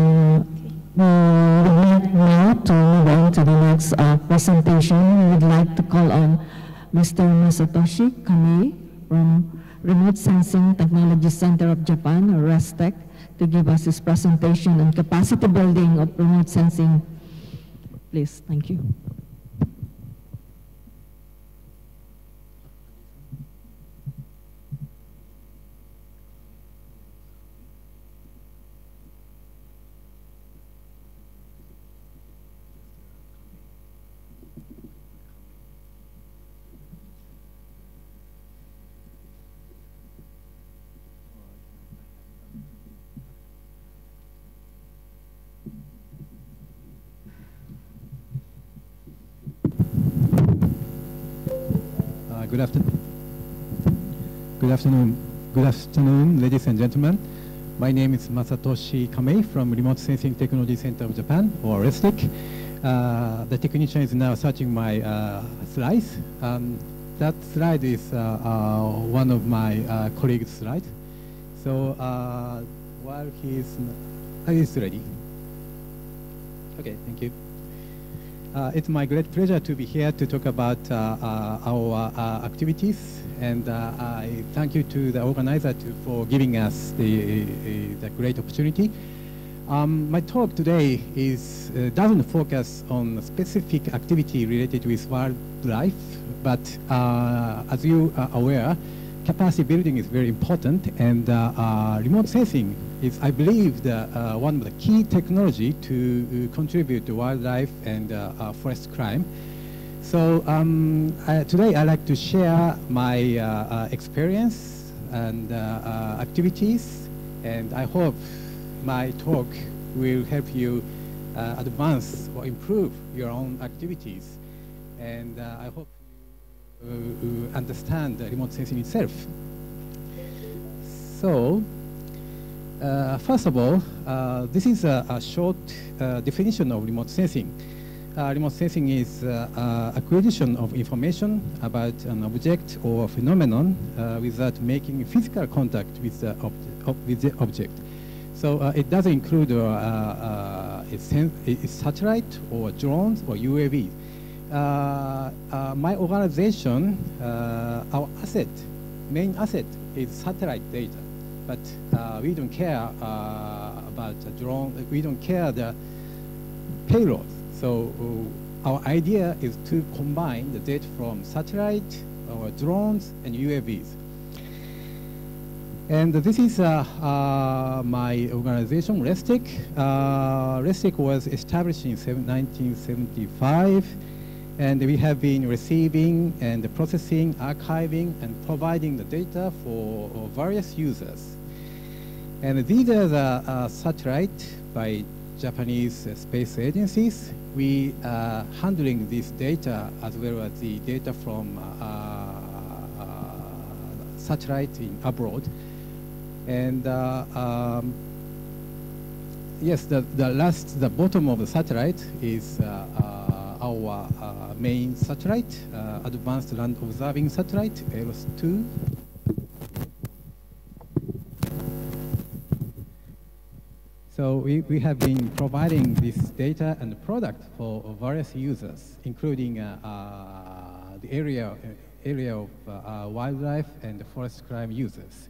would like now to move on to the next presentation. We would like to call on Mr. Masatoshi Kamei from Remote Sensing Technology Center of Japan, or RESTEC, to give us his presentation on capacity building of remote sensing. Please, thank you. Good afternoon, ladies and gentlemen. My name is Masatoshi Kamei from Remote Sensing Technology Center of Japan, or RESTEC. The technician is now searching my slides. That slide is one of my colleagues' slides. So while he's ready. Okay, thank you. It's my great pleasure to be here to talk about our activities, and I thank you to the organizer for giving us the great opportunity. My talk today doesn't focus on a specific activity related with wildlife, but as you are aware, capacity building is very important, and remote sensing is, I believe, one of the key technology to contribute to wildlife and forest crime. So today I'd like to share my experience and activities, and I hope my talk will help you advance or improve your own activities. And I hope you understand the remote sensing itself. So, first of all, this is a short definition of remote sensing. Remote sensing is acquisition of information about an object or phenomenon without making physical contact with the object. So it doesn't include it's satellite or drones or UAV. My organization, our main asset is satellite data, but we don't care about the drone. We don't care the payload. So our idea is to combine the data from satellite or drones and UAVs. And this is my organization, RESTEC. RESTEC was established in 1975, and we have been receiving and processing, archiving, and providing the data for various users. And these are the satellite by Japanese space agencies. We are handling this data as well as the data from satellite abroad. And yes, the bottom of the satellite is our main satellite, Advanced Land Observing Satellite, ALOS-2. So we have been providing this data and product for various users, including the area of wildlife and forest crime users.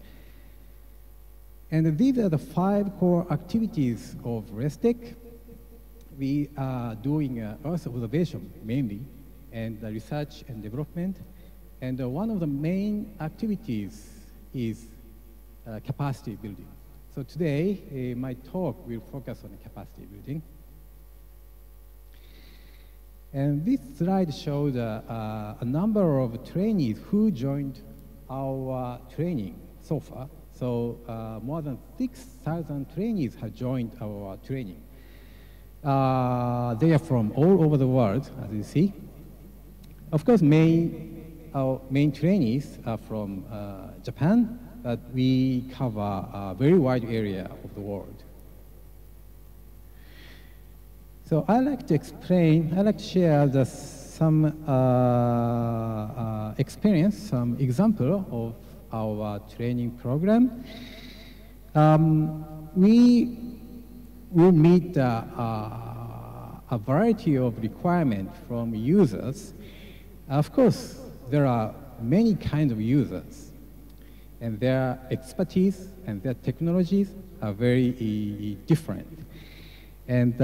And these are the 5 core activities of RESTEC. We are doing Earth observation mainly, and research and development. And one of the main activities is capacity building. So today, my talk will focus on capacity building. And this slide shows a number of trainees who joined our training so far. So more than 6,000 trainees have joined our training. They are from all over the world, as you see. Of course, our main trainees are from Japan, but we cover a very wide area of the world. So I'd like to share some experience, some example of our training program. We will meet a variety of requirements from users. Of course, there are many kinds of users, and their expertise and their technologies are very different. And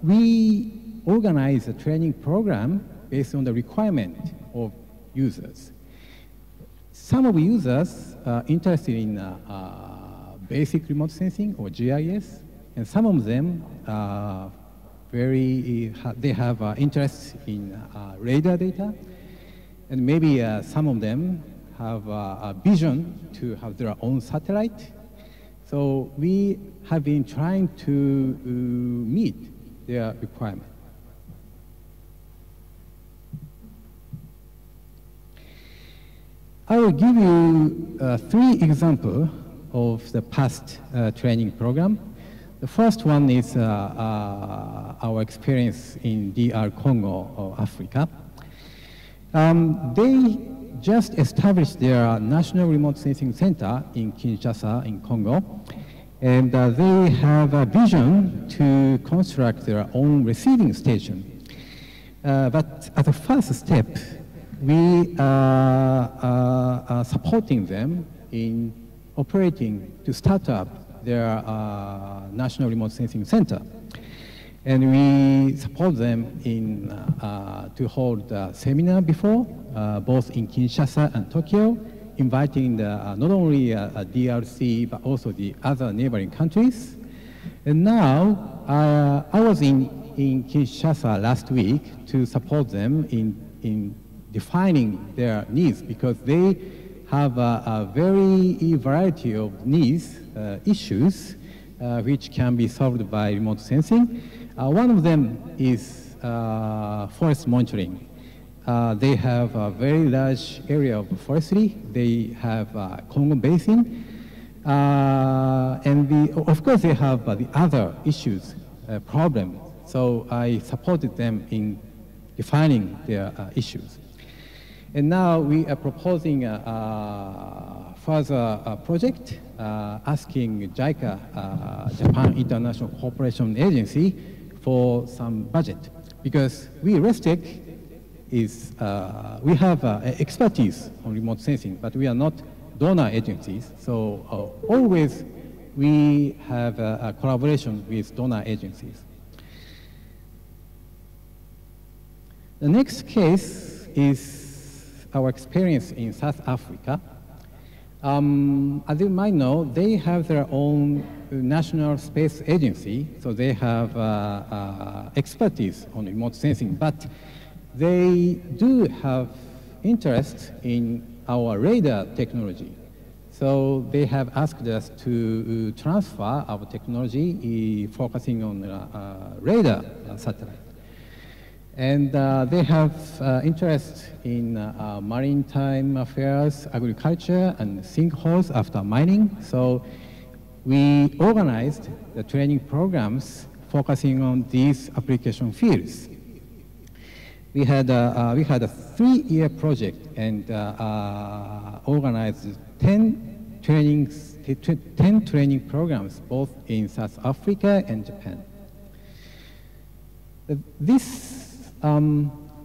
we organize a training program based on the requirement of users. Some of users are interested in basic remote sensing or GIS, and some of them they have interest in radar data, and maybe some of them have a vision to have their own satellite. So we have been trying to meet their requirement. I will give you 3 examples of the past training program. The first one is our experience in DR Congo or Africa. They just established their National Remote Sensing Center in Kinshasa in Congo, and they have a vision to construct their own receiving station. But as a first step, we are supporting them in operating to start up their National Remote Sensing Center. And we support them in to hold a seminar before, both in Kinshasa and Tokyo, inviting not only DRC, but also the other neighboring countries. And now, I was in Kinshasa last week to support them in defining their needs, because they have a very variety of needs, issues, which can be solved by remote sensing. One of them is forest monitoring. They have a very large area of forestry. They have Congo Basin. And of course, they have the other issues, problems. So I supported them in defining their issues. And now we are proposing a further project asking JICA, Japan International Cooperation Agency, for some budget. Because we, RESTEC, we have expertise on remote sensing, but we are not donor agencies. So always we have a collaboration with donor agencies. The next case is our experience in South Africa. As you might know, they have their own national space agency, so they have expertise on remote sensing, but they do have interest in our radar technology. So they have asked us to transfer our technology focusing on radar satellite. And they have interest in maritime affairs, agriculture, and sinkholes after mining. So we organized the training programs focusing on these application fields. We had a 3-year project and organized 10 training programs, both in South Africa and Japan. This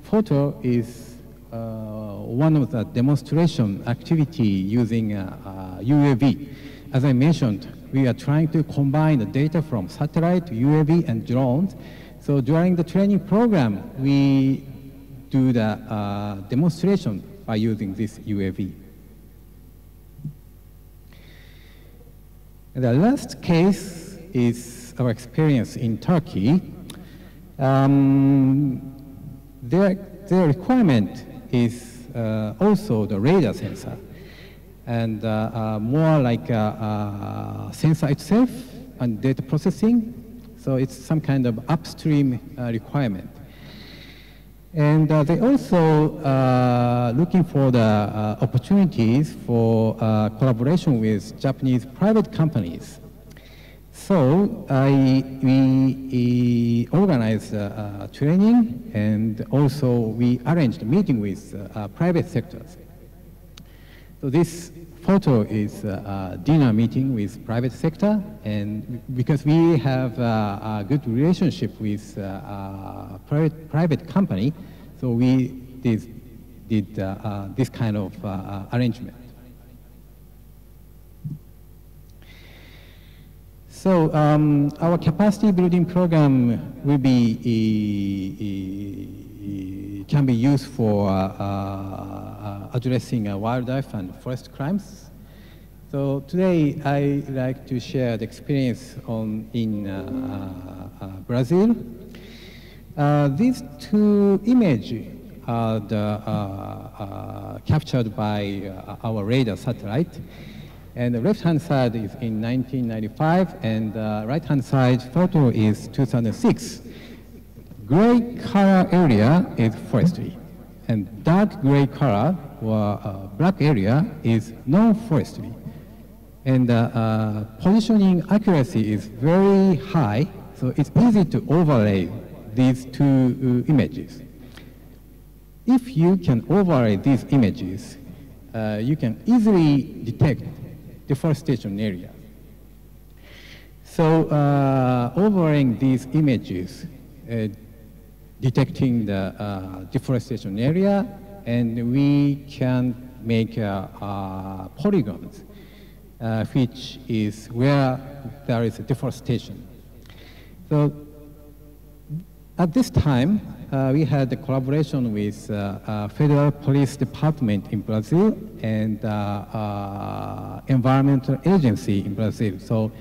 photo is one of the demonstration activity using UAV. As I mentioned, we are trying to combine the data from satellite, UAV, and drones. So during the training program, we do the demonstration by using this UAV. And the last case is our experience in Turkey. Their requirement is also the radar sensor, and more like a sensor itself and data processing. So it's some kind of upstream requirement. And they also looking for the opportunities for collaboration with Japanese private companies. So we organized training, and also we arranged a meeting with private sectors. So this photo is a dinner meeting with private sector, and because we have a good relationship with private company, so we did this kind of arrangement. So our capacity building program will can be used for addressing wildlife and forest crimes. So today I like to share the experience in Brazil. These two images are captured by our radar satellite. And the left-hand side is in 1995, and the right-hand side photo is 2006. Gray color area is forestry, and dark gray color or black area is non-forestry. And positioning accuracy is very high, so it's easy to overlay these two images. If you can overlay these images, you can easily detect deforestation area. So overlaying these images, detecting the deforestation area, and we can make polygons, which is where there is a deforestation. So at this time, we had a collaboration with Federal Police Department in Brazil and Environmental Agency in Brazil. So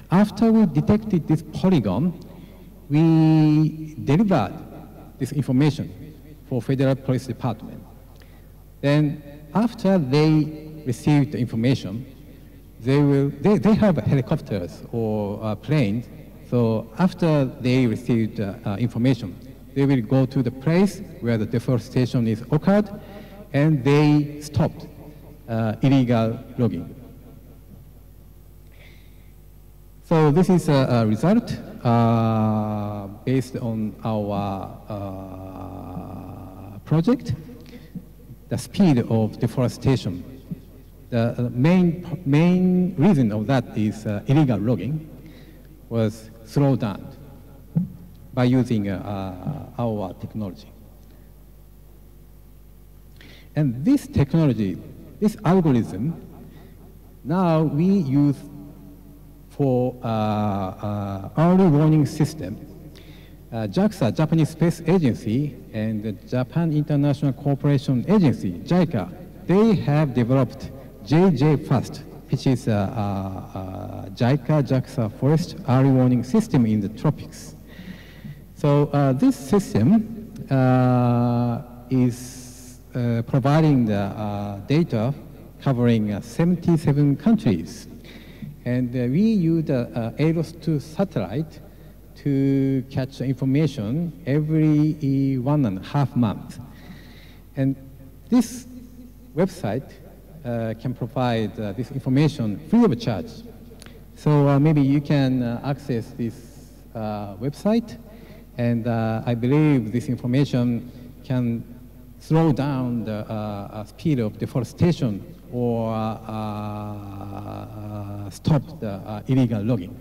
after we detected this polygon, we delivered this information for Federal Police Department. Then after they received the information, they have helicopters or planes. So after they received information, they will go to the place where the deforestation is occurred, and they stopped illegal logging. So this is a result based on our project, the speed of deforestation. The main reason of that is illegal logging was slowed down by using our technology. And this technology, this algorithm, now we use for early warning system. JAXA, Japanese Space Agency, and the Japan International Cooperation Agency, JICA, they have developed JJ-FAST, which is JICA-JAXA Forest Early Warning System in the tropics. So this system is providing the data covering 77 countries. And we use the AROS-2 satellite to catch information every 1.5 months. And this website can provide this information free of charge. So maybe you can access this website, and I believe this information can slow down the speed of deforestation or stop the illegal logging.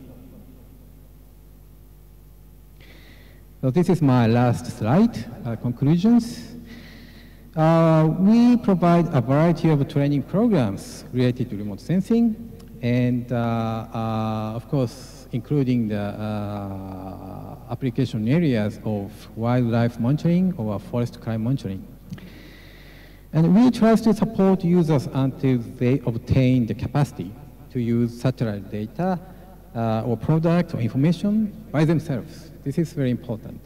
So this is my last slide, conclusions. We provide a variety of training programs related to remote sensing, and of course, including the application areas of wildlife monitoring or forest crime monitoring. And we try to support users until they obtain the capacity to use satellite data or product or information by themselves. This is very important.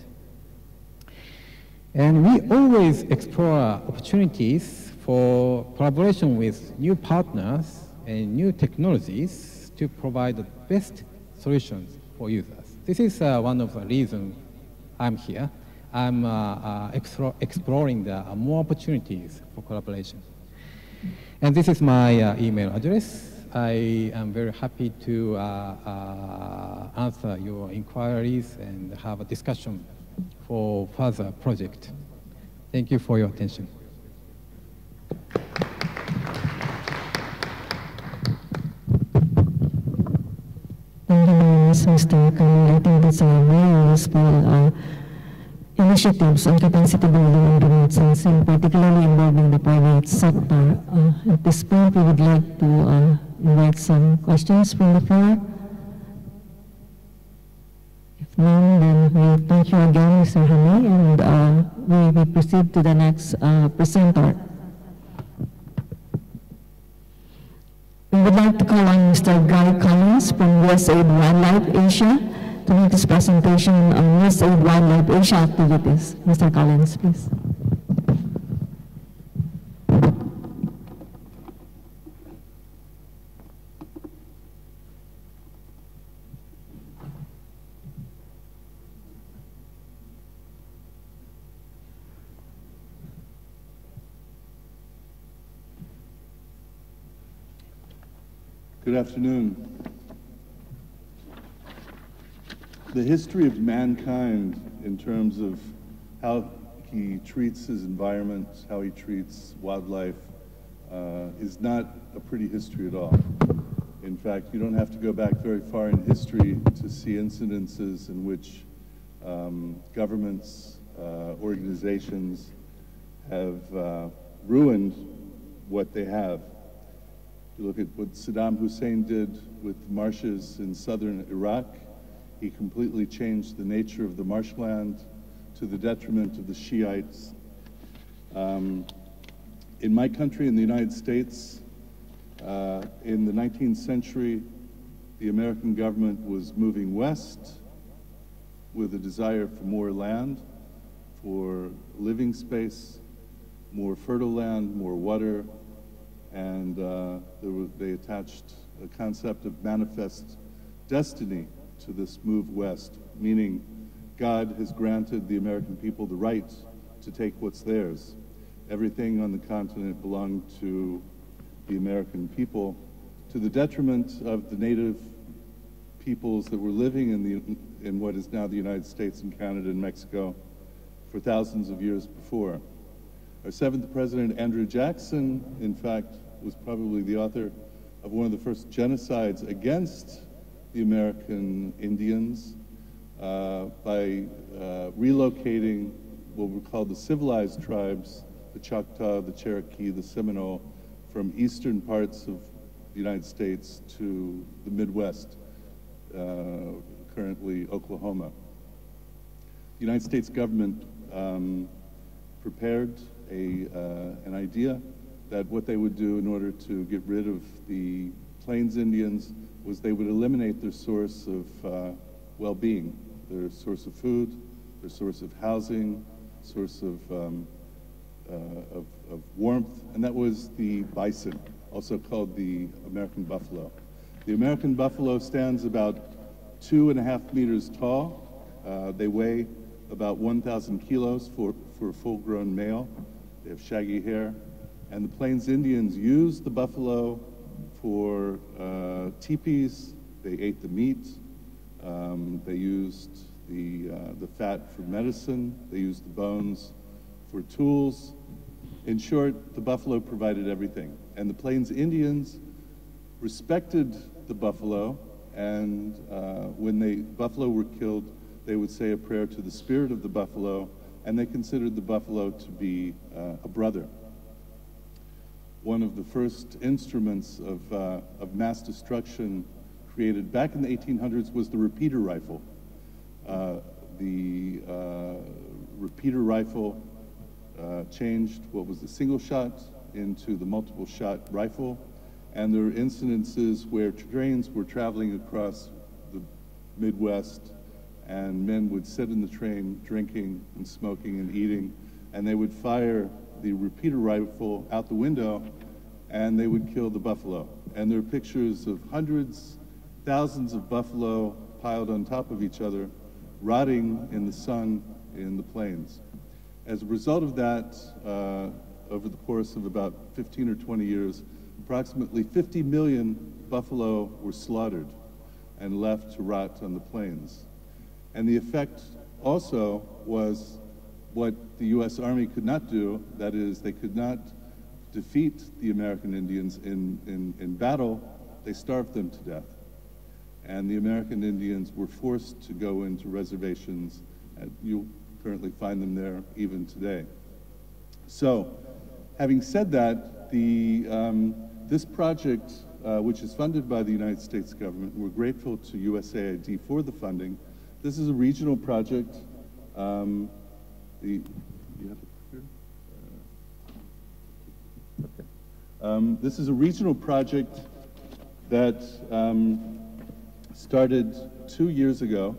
And we always explore opportunities for collaboration with new partners and new technologies to provide the best solutions for users. This is one of the reasons I'm here. I'm exploring the more opportunities for collaboration. And this is my email address. I am very happy to answer your inquiries and have a discussion for further project. Thank you for your attention. comments, Mr. Camille. I think that's a very useful initiatives on capacity building and remote sensing, particularly involving the private sector. At this point, we would like to invite some questions from the floor. If none, then we thank you again, Mr. Hami, and we proceed to the next presenter. We would like to call on Mr. Guy Collins from USAID Wildlife Asia to make his presentation on USAID Wildlife Asia activities. Mr. Collins, please. Good afternoon. The history of mankind in terms of how he treats his environment, how he treats wildlife, is not a pretty history at all. In fact, you don't have to go back very far in history to see incidences in which governments, organizations have ruined what they have. You look at what Saddam Hussein did with marshes in southern Iraq. He completely changed the nature of the marshland to the detriment of the Shiites. In my country, in the United States, in the 19th century, the American government was moving west with a desire for more land, for living space, more fertile land, more water, and they attached a concept of manifest destiny to this move west, meaning God has granted the American people the right to take what's theirs. Everything on the continent belonged to the American people, to the detriment of the native peoples that were living in what is now the United States and Canada and Mexico for thousands of years before. Our seventh president, Andrew Jackson, in fact, was probably the author of one of the first genocides against the American Indians by relocating what were called the civilized tribes, the Choctaw, the Cherokee, the Seminole, from eastern parts of the United States to the Midwest, currently Oklahoma. The United States government prepared an idea that what they would do in order to get rid of the Plains Indians was they would eliminate their source of well-being, their source of food, their source of housing, source of warmth, and that was the bison, also called the American buffalo. The American buffalo stands about 2.5 meters tall. They weigh about 1,000 kilos for a full-grown male. They have shaggy hair. And the Plains Indians used the buffalo for teepees. They ate the meat. They used the fat for medicine. They used the bones for tools. In short, the buffalo provided everything. And the Plains Indians respected the buffalo, and when the buffalo were killed, they would say a prayer to the spirit of the buffalo, and they considered the buffalo to be a brother. One of the first instruments of mass destruction created back in the 1800s was the repeater rifle. The repeater rifle changed what was the single shot into the multiple shot rifle, and there were incidences where trains were traveling across the Midwest, and men would sit in the train drinking and smoking and eating, and they would fire the repeater rifle out the window, and they would kill the buffalo. And there are pictures of hundreds, thousands of buffalo piled on top of each other, rotting in the sun in the plains. As a result of that, over the course of about 15 or 20 years, approximately 50 million buffalo were slaughtered and left to rot on the plains. And the effect also was what the U.S. Army could not do, that is, they could not defeat the American Indians in battle. They starved them to death. and the American Indians were forced to go into reservations, and you'll currently find them there even today. So, having said that, this project, which is funded by the United States government, we're grateful to USAID for the funding. This is a regional project. You have it here? Okay. This is a regional project that started 2 years ago.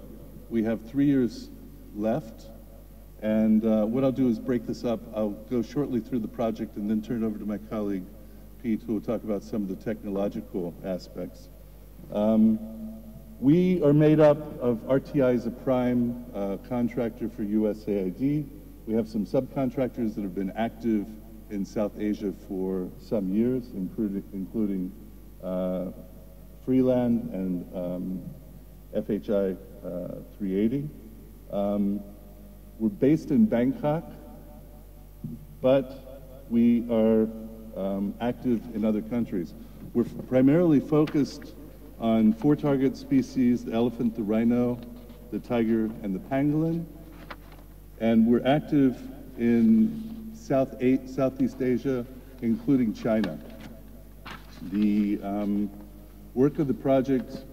We have 3 years left. And what I'll do is break this up. I'll go shortly through the project and then turn it over to my colleague, Pete, who will talk about some of the technological aspects. We are made up of RTI as a prime contractor for USAID. We have some subcontractors that have been active in South Asia for some years, including Freeland and FHI 380. We're based in Bangkok, but we are active in other countries. We're primarily focused on 4 target species: the elephant, the rhino, the tiger, and the pangolin. And we're active in Southeast Asia, including China. The work of the project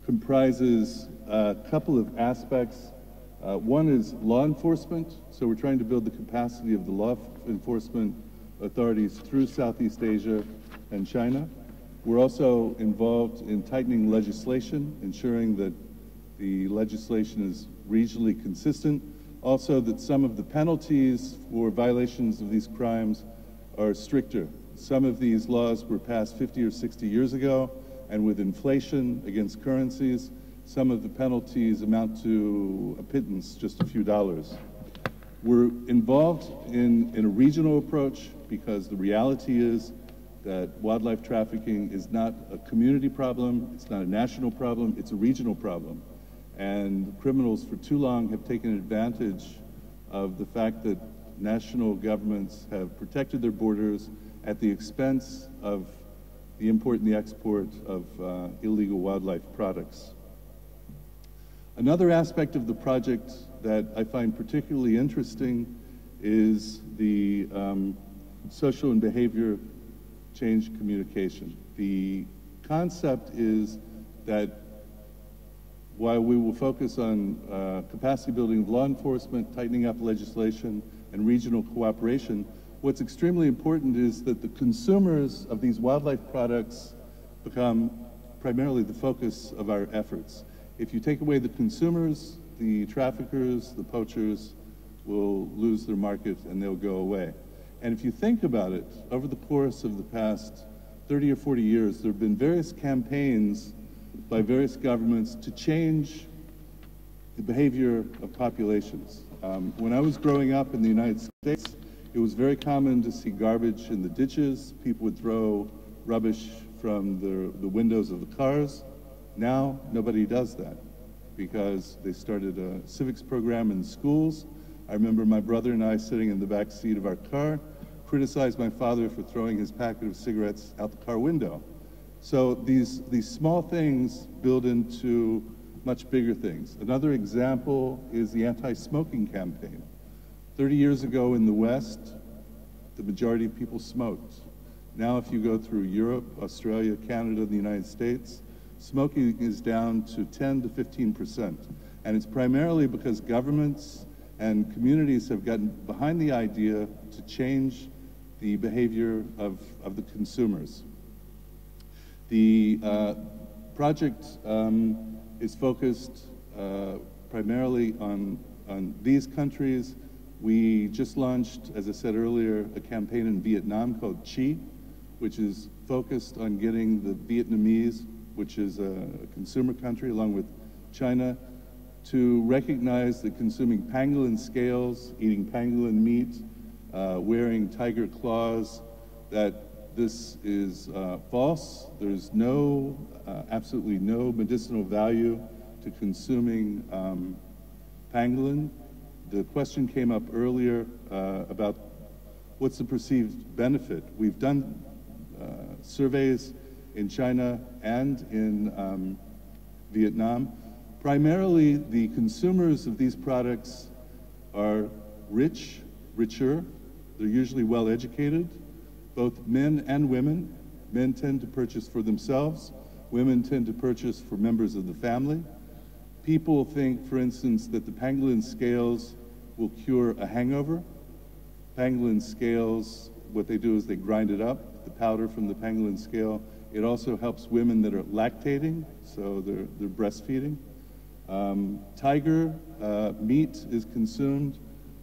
comprises a couple of aspects. One is law enforcement, so we're trying to build the capacity of the law enforcement authorities through Southeast Asia and China. We're also involved in tightening legislation, ensuring that the legislation is regionally consistent. Also, that some of the penalties for violations of these crimes are stricter. Some of these laws were passed 50 or 60 years ago, and with inflation against currencies, some of the penalties amount to a pittance, just a few dollars. We're involved in a regional approach because the reality is that wildlife trafficking is not a community problem, it's not a national problem, it's a regional problem. And criminals for too long have taken advantage of the fact that national governments have protected their borders at the expense of the import and the export of illegal wildlife products. Another aspect of the project that I find particularly interesting is the social and behavior change communication. The concept is that while we will focus on capacity building of law enforcement, tightening up legislation, and regional cooperation, what's extremely important is that the consumers of these wildlife products become primarily the focus of our efforts. If you take away the consumers, the traffickers, the poachers will lose their market and they'll go away. And if you think about it, over the course of the past 30 or 40 years, there have been various campaigns by various governments to change the behavior of populations. When I was growing up in the United States, it was very common to see garbage in the ditches. People would throw rubbish from the windows of the cars. Now, nobody does that because they started a civics program in schools. I remember my brother and I sitting in the back seat of our car, criticized my father for throwing his packet of cigarettes out the car window. So these small things build into much bigger things. Another example is the anti-smoking campaign. 30 years ago in the West, the majority of people smoked. Now if you go through Europe, Australia, Canada, the United States, smoking is down to 10 to 15%. And it's primarily because governments and communities have gotten behind the idea to change the behavior of the consumers. The project is focused primarily on these countries. We just launched, as I said earlier, a campaign in Vietnam called Chi, which is focused on getting the Vietnamese, which is a consumer country along with China, to recognize that consuming pangolin scales, eating pangolin meat, wearing tiger claws, that this is false. There's absolutely no medicinal value to consuming pangolin. The question came up earlier about what's the perceived benefit. We've done surveys in China and in Vietnam. Primarily, the consumers of these products are richer. They're usually well educated, both men and women. Men tend to purchase for themselves. Women tend to purchase for members of the family. People think, for instance, that the pangolin scales will cure a hangover. Pangolin scales, what they do is they grind it up, the powder from the pangolin scale. It also helps women that are lactating, so they're breastfeeding. Tiger meat is consumed,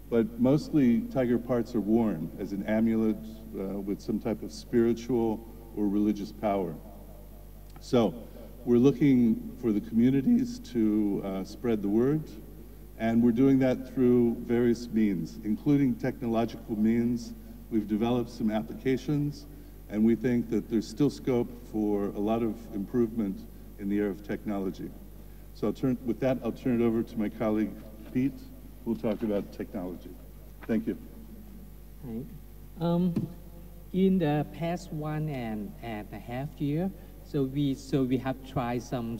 but mostly tiger parts are worn as an amulet with some type of spiritual or religious power. So we're looking for the communities to spread the word, and we're doing that through various means, including technological means. We've developed some applications, and we think that there's still scope for a lot of improvement in the area of technology. So with that, I'll turn it over to my colleague, Pete, who will talk about technology. Thank you. Hi. In the past 1.5 years, so we have tried some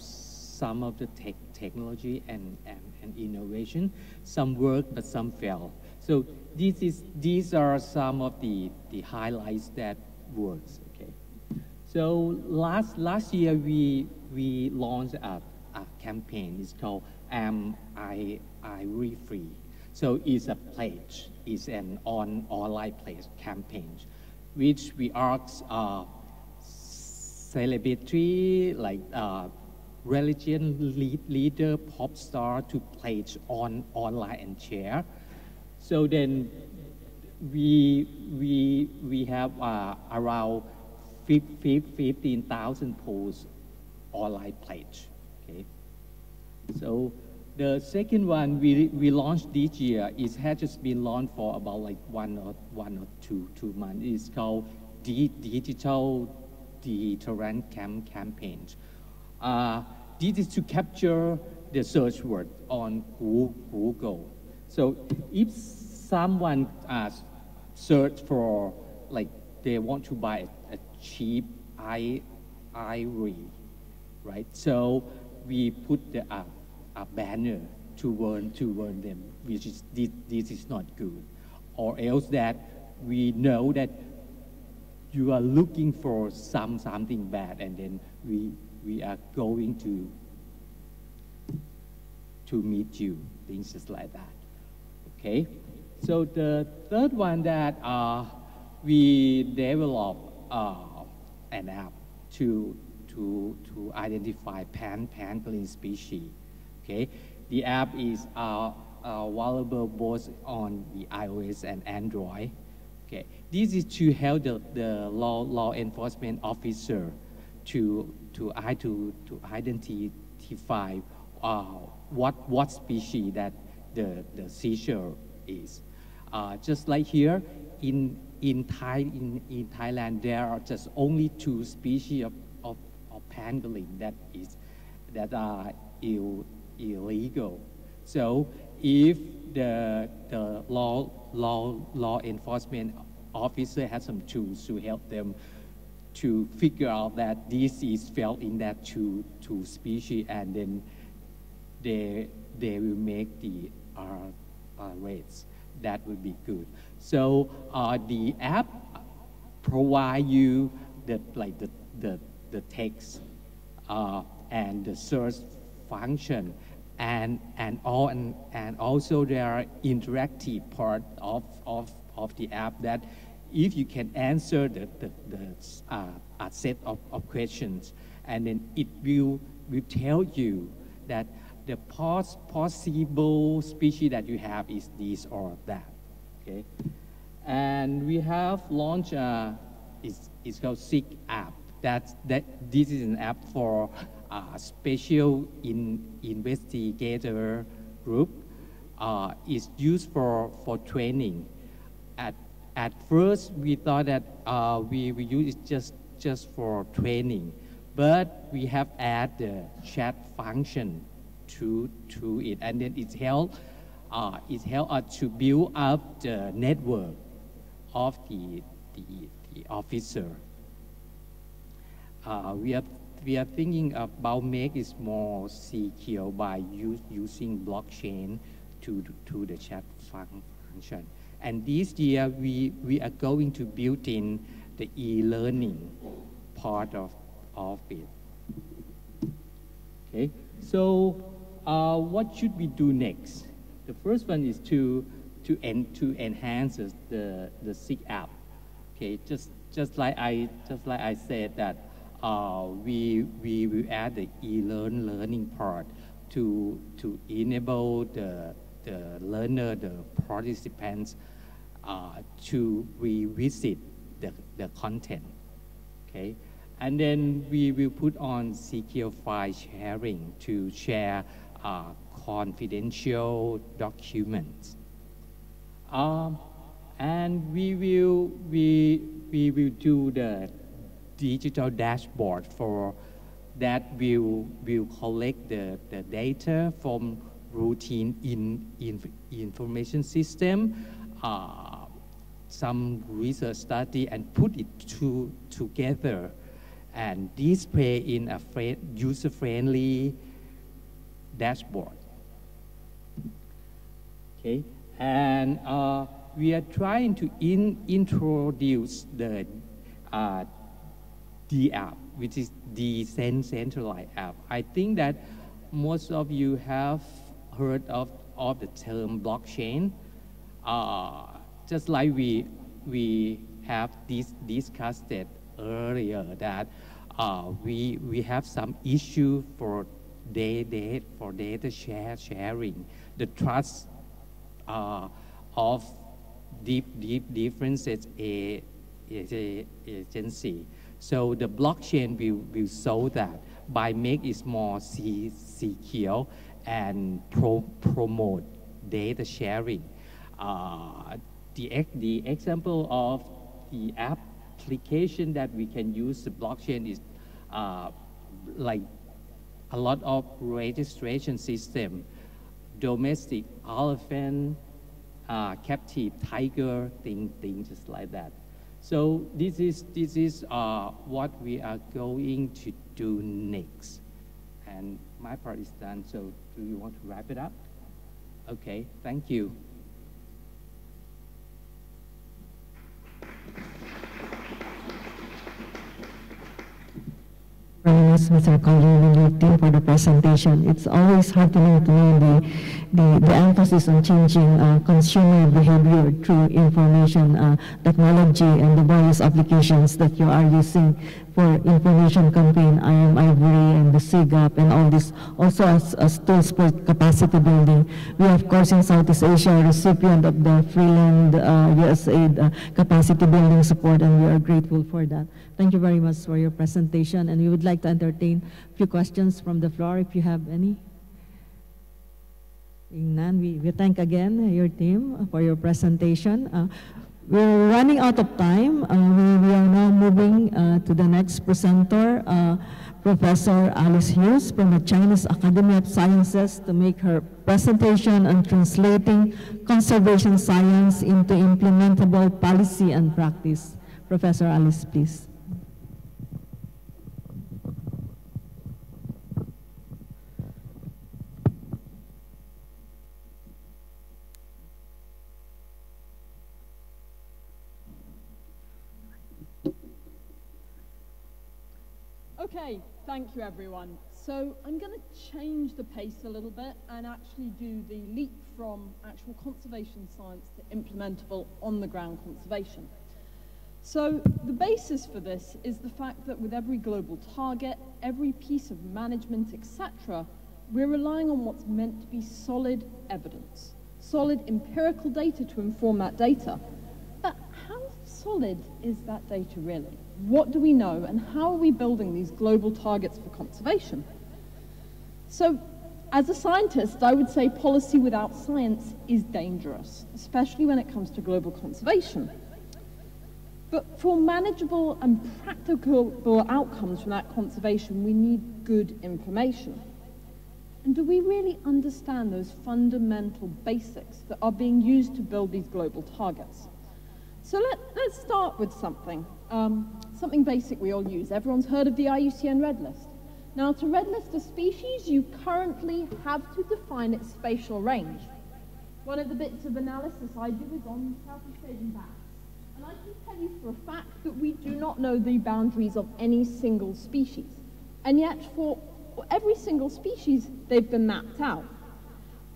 of the technology and innovation. Some work, but some fail. So these are some of the highlights that works. Okay. So last year we launched a campaign. It's called I Re Free. So it's a pledge. It's an online pledge campaign, which we ask celebrity like religion leader, pop star to pledge online and share. So then we have around 15,000 posts online pledge. Okay. So the second one we launched this year, it has just been launched for about like one or two months. It's called Digital Deterrent Campaign. This is to capture the search word on Google. So if someone search for, like, they want to buy a cheap ivory, right? So we put a banner to warn them, which is this is not good, or else that we know that you are looking for something bad, and then we are going to meet you, things just like that. Okay, so the third one that we developed an app to identify pangolin species. Okay, the app is available both on the iOS and Android. Okay, this is to help the law enforcement officer to identify what species that the seizure is. Just like here in Thailand, there are just only 2 species of pangolin that are illegal. So if the law enforcement officer has some tools to help them to figure out that this is fell in that two species, and then they will make the rates. That would be good. So the app provide you the text and the search function, and also there are interactive part of the app that if you can answer a set of questions, and then it will tell you that the possible species that you have is this or that. Okay, and we have launched it's called Seek app. This is an app for special investigator group. It's used for training. At first, we thought that we use it just for training, but we have added the chat function to it, and then it helped us to build up the network of the officer. We have we are thinking about make it more secure by using blockchain to the chat function. And this year we are going to build in the e-learning part of it. Okay, so what should we do next? The first one is to enhance the SIG app. Okay, just like I said that we will add the learning part to enable the learner, the participants to revisit the content. Okay, and then we will put on secure file sharing to share confidential documents. And we will do the digital dashboard for that will collect the data from routine information system, some research study, and put it together and display in a user-friendly dashboard. Okay, and we are trying to introduce the app, which is decentralized app. I think that most of you have heard of the term blockchain. Just like we have discussed it earlier, that we have some issue for data sharing, the trust of differences agency. So the blockchain will solve that by make it more secure and promote data sharing. The example of the application that we can use the blockchain is like a lot of registration system, domestic elephant, captive tiger, things just like that. So this is what we are going to do next. And my part is done, so do you want to wrap it up? Okay, thank you. Very much, Mr. Collier and your team for the presentation. It's always heartening to know the emphasis on changing consumer behavior through information technology and the various applications that you are using for information campaign, IM Ivory and the SIG app and all this, also as tools for capacity building. We are, of course, in Southeast Asia, a recipient of the Freeland USAID capacity building support, and we are grateful for that. Thank you very much for your presentation, and we would like to entertain a few questions from the floor if you have any. None, we thank again your team for your presentation. We're running out of time. We are now moving to the next presenter, Professor Alice Hughes from the Chinese Academy of Sciences, to make her presentation on translating conservation science into implementable policy and practice. Professor Alice, please. Okay, thank you everyone. So I'm going to change the pace a little bit and actually do the leap from actual conservation science to implementable on-the-ground conservation. So the basis for this is the fact that with every global target, every piece of management, etc., we're relying on what's meant to be solid evidence, solid empirical data to inform that data. But how solid is that data really? What do we know, and how are we building these global targets for conservation? So, as a scientist, I would say policy without science is dangerous, especially when it comes to global conservation. But for manageable and practicable outcomes from that conservation, we need good information. And do we really understand those fundamental basics that are being used to build these global targets? So let's start with something basic we all use. Everyone's heard of the Iucn Red List. Now, to red list a species, you currently have to define its spatial range. One of the bits of analysis I do is on Southeast Asian bats. And I can tell you for a fact that we do not know the boundaries of any single species. And yet, for every single species, they've been mapped out.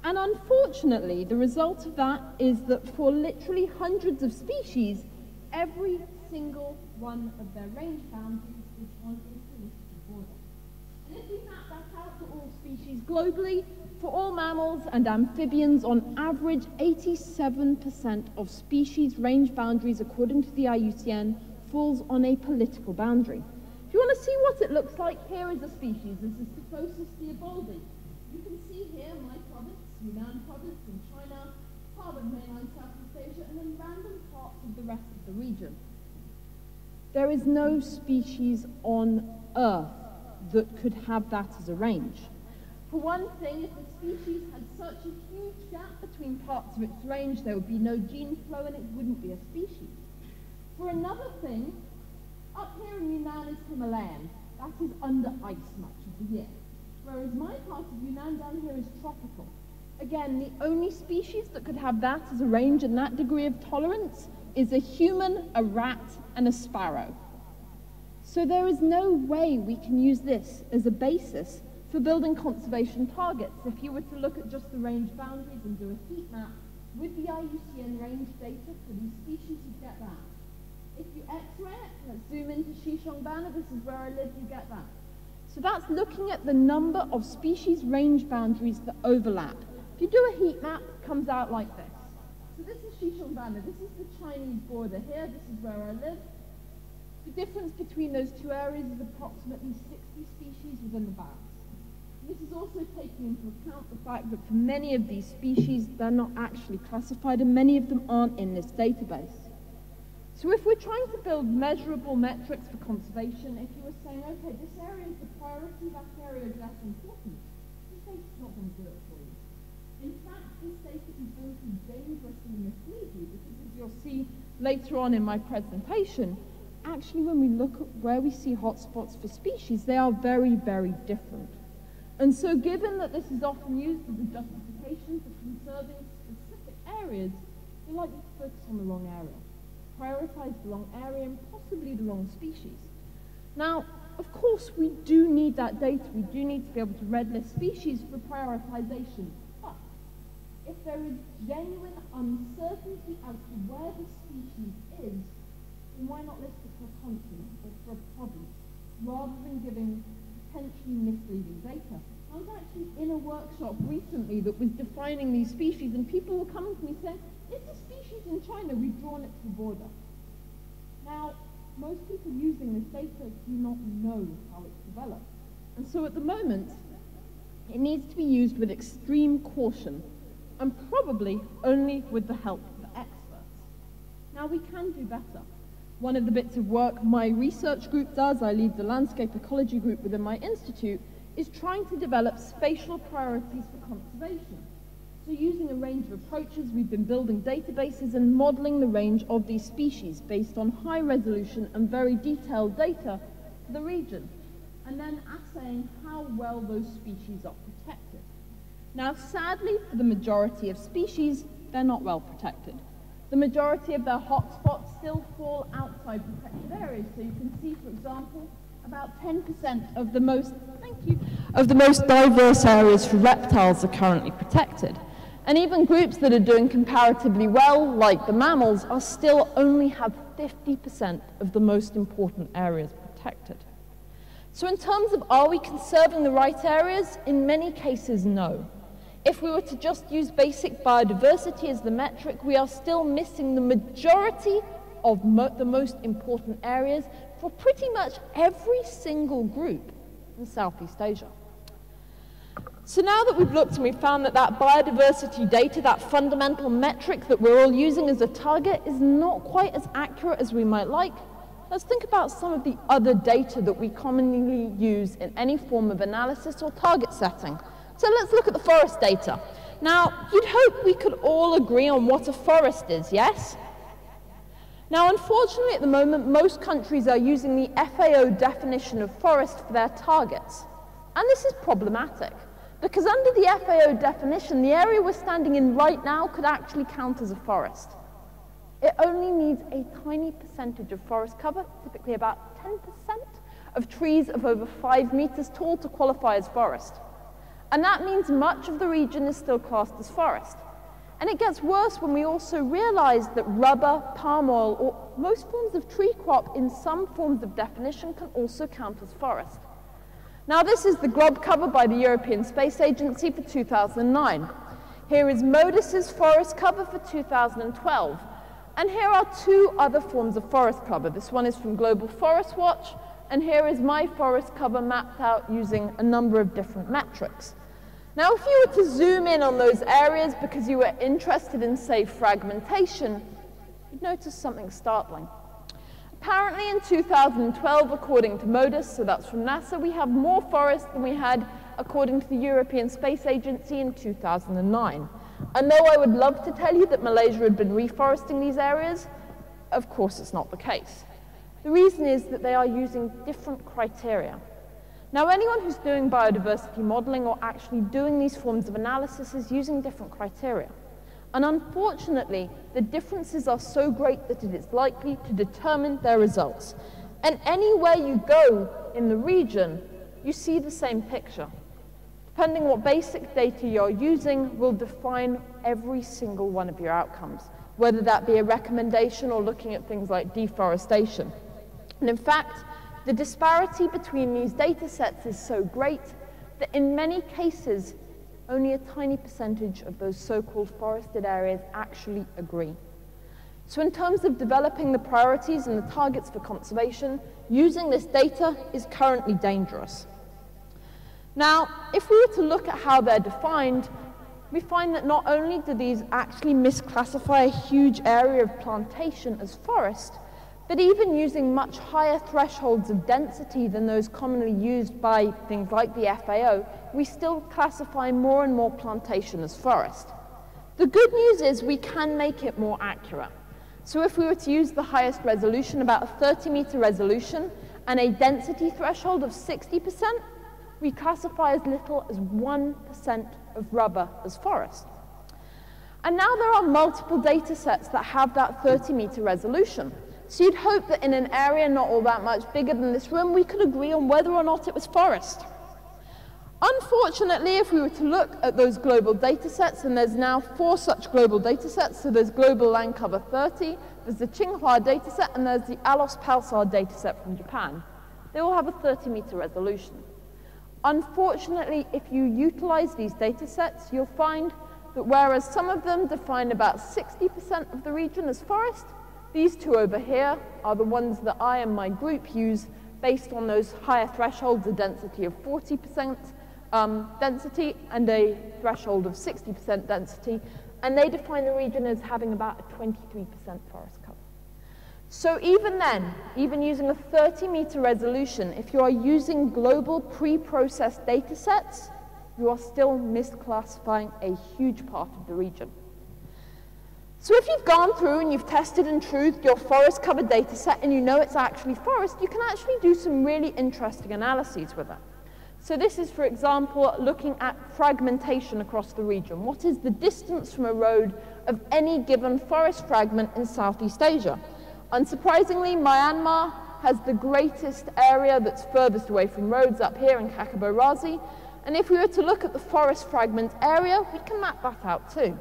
And unfortunately, the result of that is that for literally hundreds of species, every single one of their range boundaries is on a political border. And if we map that out to all species globally, for all mammals and amphibians, on average, 87% of species range boundaries, according to the Iucn, falls on a political boundary. If you want to see what it looks like, here is a species. This is Deforestation theobaldi. You can see here my province, Yunnan province in China, part of mainland Southeast Asia, and then random parts of the rest of the region. There is no species on Earth that could have that as a range. For one thing, if a species had such a huge gap between parts of its range, there would be no gene flow and it wouldn't be a species. For another thing, up here in Yunnan is Himalayan. That is under ice much of the year. Whereas my part of Yunnan down here is tropical. Again, the only species that could have that as a range and that degree of tolerance is a human, a rat, and a sparrow. So there is no way we can use this as a basis for building conservation targets. If you were to look at just the range boundaries and do a heat map with the Iucn range data for these species, you get that. If you X-ray it, let's zoom into Xishuangbanna, this is where I live, you get that. So that's looking at the number of species range boundaries that overlap. If you do a heat map, it comes out like this. So this is Xishuangbanna, this is the Chinese border here, this is where I live. The difference between those two areas is approximately 60 species within the bats. This is also taking into account the fact that for many of these species, they're not actually classified and many of them aren't in this database. So if we're trying to build measurable metrics for conservation, if you were saying, okay, this area is the priority, that area is less important, this data's not going to do it for you. In fact, this data is going to dangerously mislead you because as you'll see later on in my presentation, actually when we look at where we see hotspots for species, they are very, very different. And so given that this is often used as a justification for conserving specific areas, you're likely to focus on the wrong area, prioritize the wrong area and possibly the wrong species. Now, of course, we do need that data. We do need to be able to red list species for prioritization. But if there is genuine uncertainty as to where the species is, then why not list it for a continent or for a province, rather than giving potentially misleading data? I was actually in a workshop recently that was defining these species, and people were coming to me saying, is this species in China? We've drawn it to the border. Now, most people using this data do not know how it's developed. And so at the moment, it needs to be used with extreme caution, and probably only with the help of experts. Now, we can do better. One of the bits of work my research group does, I lead the landscape ecology group within my institute, is trying to develop spatial priorities for conservation. So using a range of approaches, we've been building databases and modeling the range of these species based on high resolution and very detailed data for the region, and then assaying how well those species are protected. Now, sadly, for the majority of species, they're not well protected. The majority of their hotspots still fall outside protected areas. So you can see, for example, about 10% of the most, diverse areas for reptiles are currently protected. And even groups that are doing comparatively well, like the mammals, are still only have 50% of the most important areas protected. So in terms of are we conserving the right areas? In many cases, no. If we were to just use basic biodiversity as the metric, we are still missing the majority of the most important areas for pretty much every single group in Southeast Asia. So now that we've looked and we've found that biodiversity data, that fundamental metric that we're all using as a target, is not quite as accurate as we might like, let's think about some of the other data that we commonly use in any form of analysis or target setting. So let's look at the forest data. Now, you'd hope we could all agree on what a forest is, yes? Now, unfortunately, at the moment, most countries are using the FAO definition of forest for their targets. And this is problematic, because under the FAO definition, the area we're standing in right now could actually count as a forest. It only needs a tiny percentage of forest cover, typically about 10% of trees of over 5 meters tall to qualify as forest. And that means much of the region is still classed as forest. And it gets worse when we also realize that rubber, palm oil, or most forms of tree crop in some forms of definition can also count as forest. Now this is the globe cover by the European Space Agency for 2009. Here is MODIS's forest cover for 2012. And here are 2 other forms of forest cover. This one is from Global Forest Watch, and here is my forest cover mapped out using a number of different metrics. Now, if you were to zoom in on those areas because you were interested in, say, fragmentation, you'd notice something startling. Apparently in 2012, according to MODIS, so that's from NASA, we have more forest than we had according to the European Space Agency in 2009. And though I would love to tell you that Malaysia had been reforesting these areas, of course it's not the case. The reason is that they are using different criteria. Now, anyone who's doing biodiversity modeling or actually doing these forms of analysis is using different criteria. And unfortunately, the differences are so great that it is likely to determine their results. And anywhere you go in the region, you see the same picture. Depending what basic data you're using will define every single one of your outcomes, whether that be a recommendation or looking at things like deforestation. And in fact, the disparity between these data sets is so great that in many cases, only a tiny percentage of those so-called forested areas actually agree. So in terms of developing the priorities and the targets for conservation, using this data is currently dangerous. Now, if we were to look at how they're defined, we find that not only do these actually misclassify a huge area of plantation as forest, but even using much higher thresholds of density than those commonly used by things like the FAO, we still classify more and more plantation as forest. The good news is we can make it more accurate. So if we were to use the highest resolution, about a 30-meter resolution, and a density threshold of 60%, we classify as little as 1% of rubber as forest. And now there are multiple data sets that have that 30-meter resolution. So you'd hope that in an area not all that much bigger than this room, we could agree on whether or not it was forest. Unfortunately, if we were to look at those global data sets, and there's now 4 such global data sets, so there's Global Land Cover 30, there's the Tsinghua data set, and there's the Alos Pulsar data set from Japan. They all have a 30-meter resolution. Unfortunately, if you utilize these data sets, you'll find that whereas some of them define about 60% of the region as forest, these 2 over here are the ones that I and my group use based on those higher thresholds, a density of 40% density and a threshold of 60% density, and they define the region as having about a 23% forest cover. So even then, even using a 30-meter resolution, if you are using global pre-processed data sets, you are still misclassifying a huge part of the region. So if you've gone through and you've tested and truthed your forest cover data set and you know it's actually forest, you can actually do some really interesting analyses with it. So this is, for example, looking at fragmentation across the region. What is the distance from a road of any given forest fragment in Southeast Asia? Unsurprisingly, Myanmar has the greatest area that's furthest away from roads up here in Kakabo Razi. And if we were to look at the forest fragment area, we can map that out too.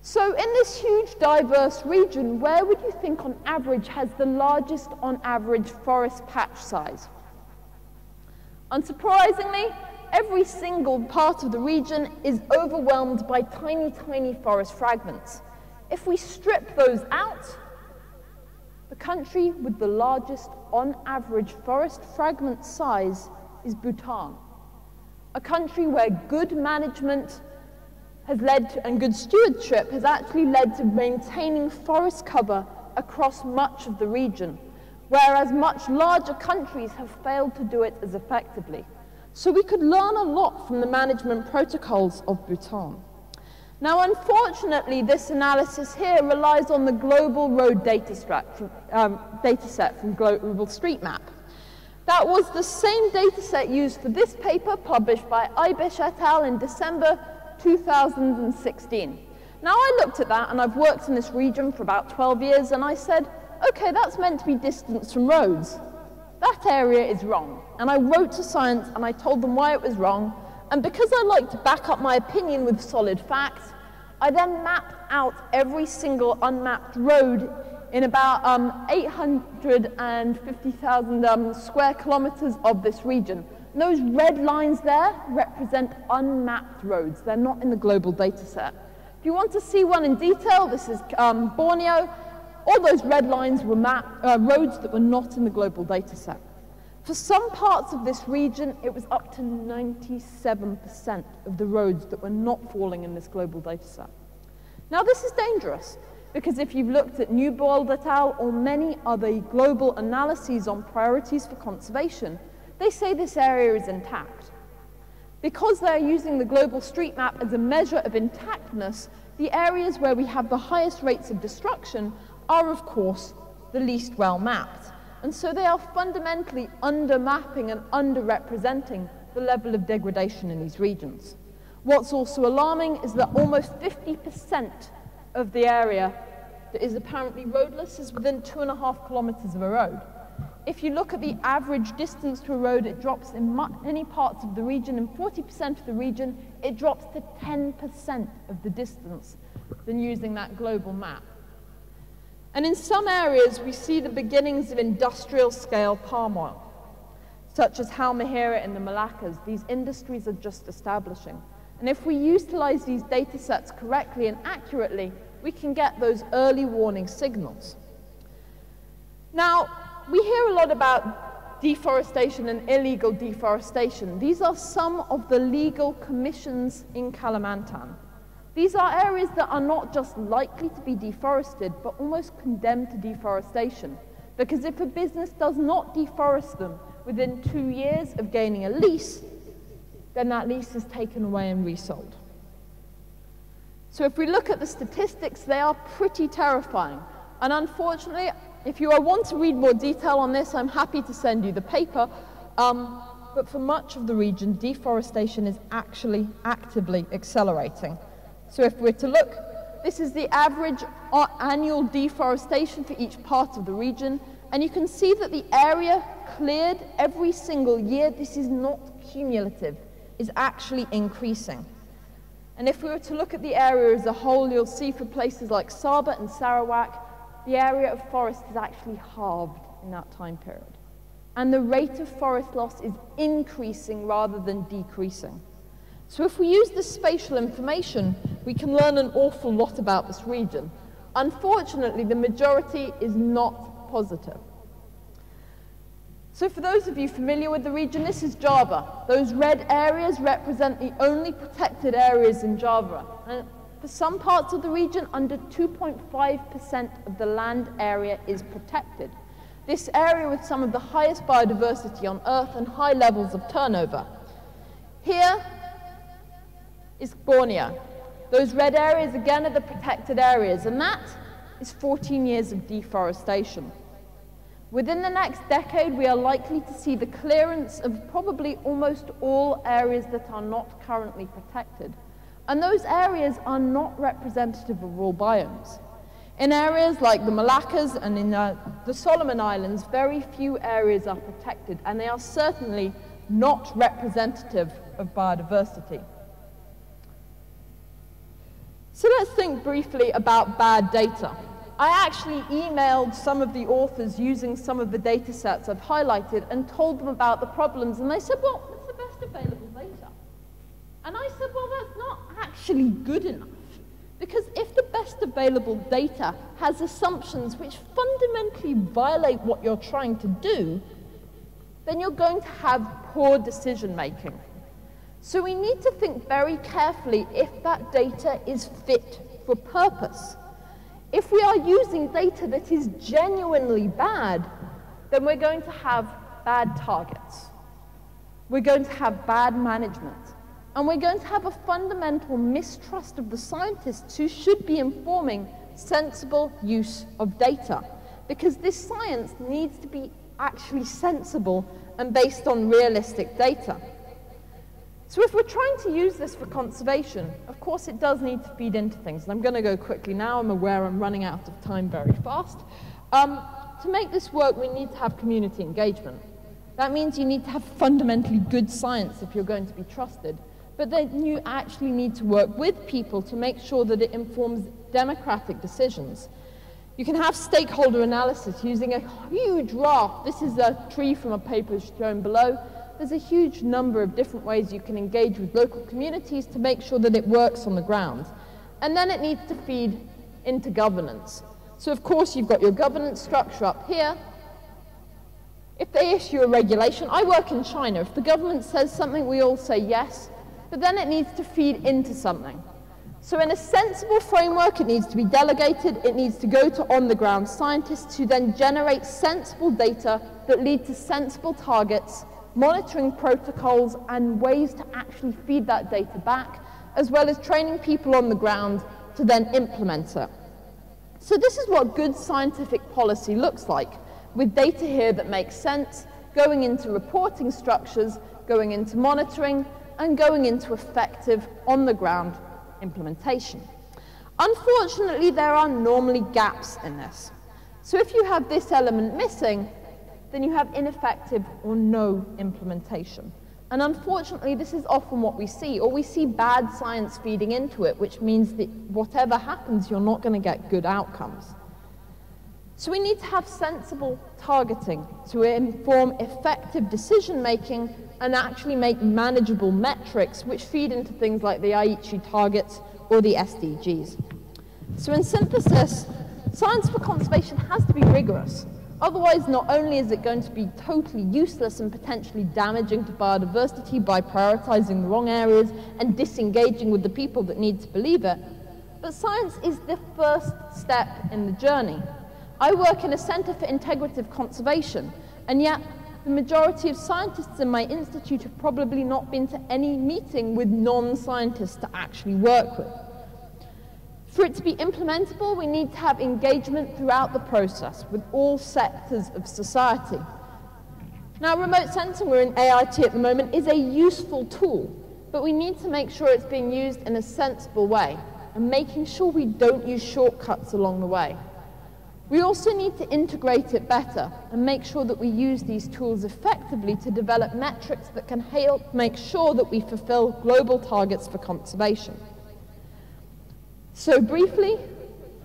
So in this huge diverse region, where would you think on average has the largest on average forest patch size? Unsurprisingly, every single part of the region is overwhelmed by tiny, tiny forest fragments. If we strip those out, the country with the largest on average forest fragment size is Bhutan, a country where good management has led to, and good stewardship has actually led to maintaining forest cover across much of the region, whereas much larger countries have failed to do it as effectively. So we could learn a lot from the management protocols of Bhutan. Now, unfortunately, this analysis here relies on the global road data set from Global Street Map. That was the same data set used for this paper published by Ibish et al. In December 2016. Now I looked at that, and I've worked in this region for about 12 years, and I said, okay, that's meant to be distance from roads. That area is wrong. And I wrote to science and I told them why it was wrong. And because I like to back up my opinion with solid facts, I then mapped out every single unmapped road in about 850,000 square kilometers of this region. And those red lines there represent unmapped roads. They're not in the global data set. If you want to see one in detail, this is Borneo. All those red lines were roads that were not in the global data set. For some parts of this region, it was up to 97% of the roads that were not falling in this global data set. Now this is dangerous, because if you've looked at Newbold et al. Or many other global analyses on priorities for conservation, they say this area is intact. Because they're using the global street map as a measure of intactness, the areas where we have the highest rates of destruction are, of course, the least well mapped. And so they are fundamentally under-mapping and under-representing the level of degradation in these regions. What's also alarming is that almost 50% of the area that is apparently roadless is within 2.5 kilometers of a road. If you look at the average distance to a road, it drops in many parts of the region. In 40% of the region, it drops to 10% of the distance than using that global map. And in some areas, we see the beginnings of industrial-scale palm oil, such as Halmahera in the Malaccas. These industries are just establishing. And if we utilize these data sets correctly and accurately, we can get those early warning signals. Now, we hear a lot about deforestation and illegal deforestation. These are some of the legal commissions in Kalimantan. These are areas that are not just likely to be deforested, but almost condemned to deforestation. Because if a business does not deforest them within 2 years of gaining a lease, then that lease is taken away and resold. So if we look at the statistics, they are pretty terrifying. And unfortunately, if you want to read more detail on this, I'm happy to send you the paper. But for much of the region, deforestation is actually actively accelerating. So if we're to look, this is the average annual deforestation for each part of the region. And you can see that the area cleared every single year, this is not cumulative, is actually increasing. And if we were to look at the area as a whole, you'll see for places like Sabah and Sarawak, the area of forest is actually halved in that time period. And the rate of forest loss is increasing rather than decreasing. So if we use this spatial information, we can learn an awful lot about this region. Unfortunately, the majority is not positive. So for those of you familiar with the region, this is Java. Those red areas represent the only protected areas in Java. And for some parts of the region, under 2.5% of the land area is protected. This area with some of the highest biodiversity on Earth and high levels of turnover. Here is Borneo. Those red areas, again, are the protected areas, and that is 14 years of deforestation. Within the next decade, we are likely to see the clearance of probably almost all areas that are not currently protected. And those areas are not representative of all biomes. In areas like the Malaccas and in the Solomon Islands, very few areas are protected, and they are certainly not representative of biodiversity. So let's think briefly about bad data. I actually emailed some of the authors using some of the data sets I've highlighted and told them about the problems, and they said, well, it's the best available data. And I said, well, that's not actually good enough, because if the best available data has assumptions which fundamentally violate what you're trying to do, then you're going to have poor decision making. So we need to think very carefully if that data is fit for purpose. If we are using data that is genuinely bad, then we're going to have bad targets. We're going to have bad management. And we're going to have a fundamental mistrust of the scientists who should be informing sensible use of data. Because this science needs to be actually sensible and based on realistic data. So if we're trying to use this for conservation, of course it does need to feed into things. And I'm going to go quickly now. I'm aware I'm running out of time very fast. To make this work, we need to have community engagement. That means you need to have fundamentally good science if you're going to be trusted. But then you actually need to work with people to make sure that it informs democratic decisions. You can have stakeholder analysis using a huge raft. This is a tree from a paper shown below. There's a huge number of different ways you can engage with local communities to make sure that it works on the ground. And then it needs to feed into governance. So of course you've got your governance structure up here. If they issue a regulation, I work in China, if the government says something, we all say yes, but then it needs to feed into something. So in a sensible framework, it needs to be delegated, it needs to go to on-the-ground scientists who then generate sensible data that lead to sensible targets, monitoring protocols, and ways to actually feed that data back, as well as training people on the ground to then implement it. So this is what good scientific policy looks like, with data here that makes sense, going into reporting structures, going into monitoring, and going into effective on-the-ground implementation. Unfortunately, there are normally gaps in this. So if you have this element missing, then you have ineffective or no implementation. And unfortunately, this is often what we see, or we see bad science feeding into it, which means that whatever happens, you're not going to get good outcomes. So we need to have sensible targeting to inform effective decision-making and actually make manageable metrics which feed into things like the Aichi targets or the SDGs. So in synthesis, science for conservation has to be rigorous. Otherwise, not only is it going to be totally useless and potentially damaging to biodiversity by prioritizing the wrong areas and disengaging with the people that need to believe it, but science is the first step in the journey. I work in a center for integrative conservation, and yet the majority of scientists in my institute have probably not been to any meeting with non-scientists to actually work with. For it to be implementable, we need to have engagement throughout the process with all sectors of society. Now, remote sensing, we're in AIT at the moment, is a useful tool, but we need to make sure it's being used in a sensible way and making sure we don't use shortcuts along the way. We also need to integrate it better and make sure that we use these tools effectively to develop metrics that can help make sure that we fulfill global targets for conservation. So briefly,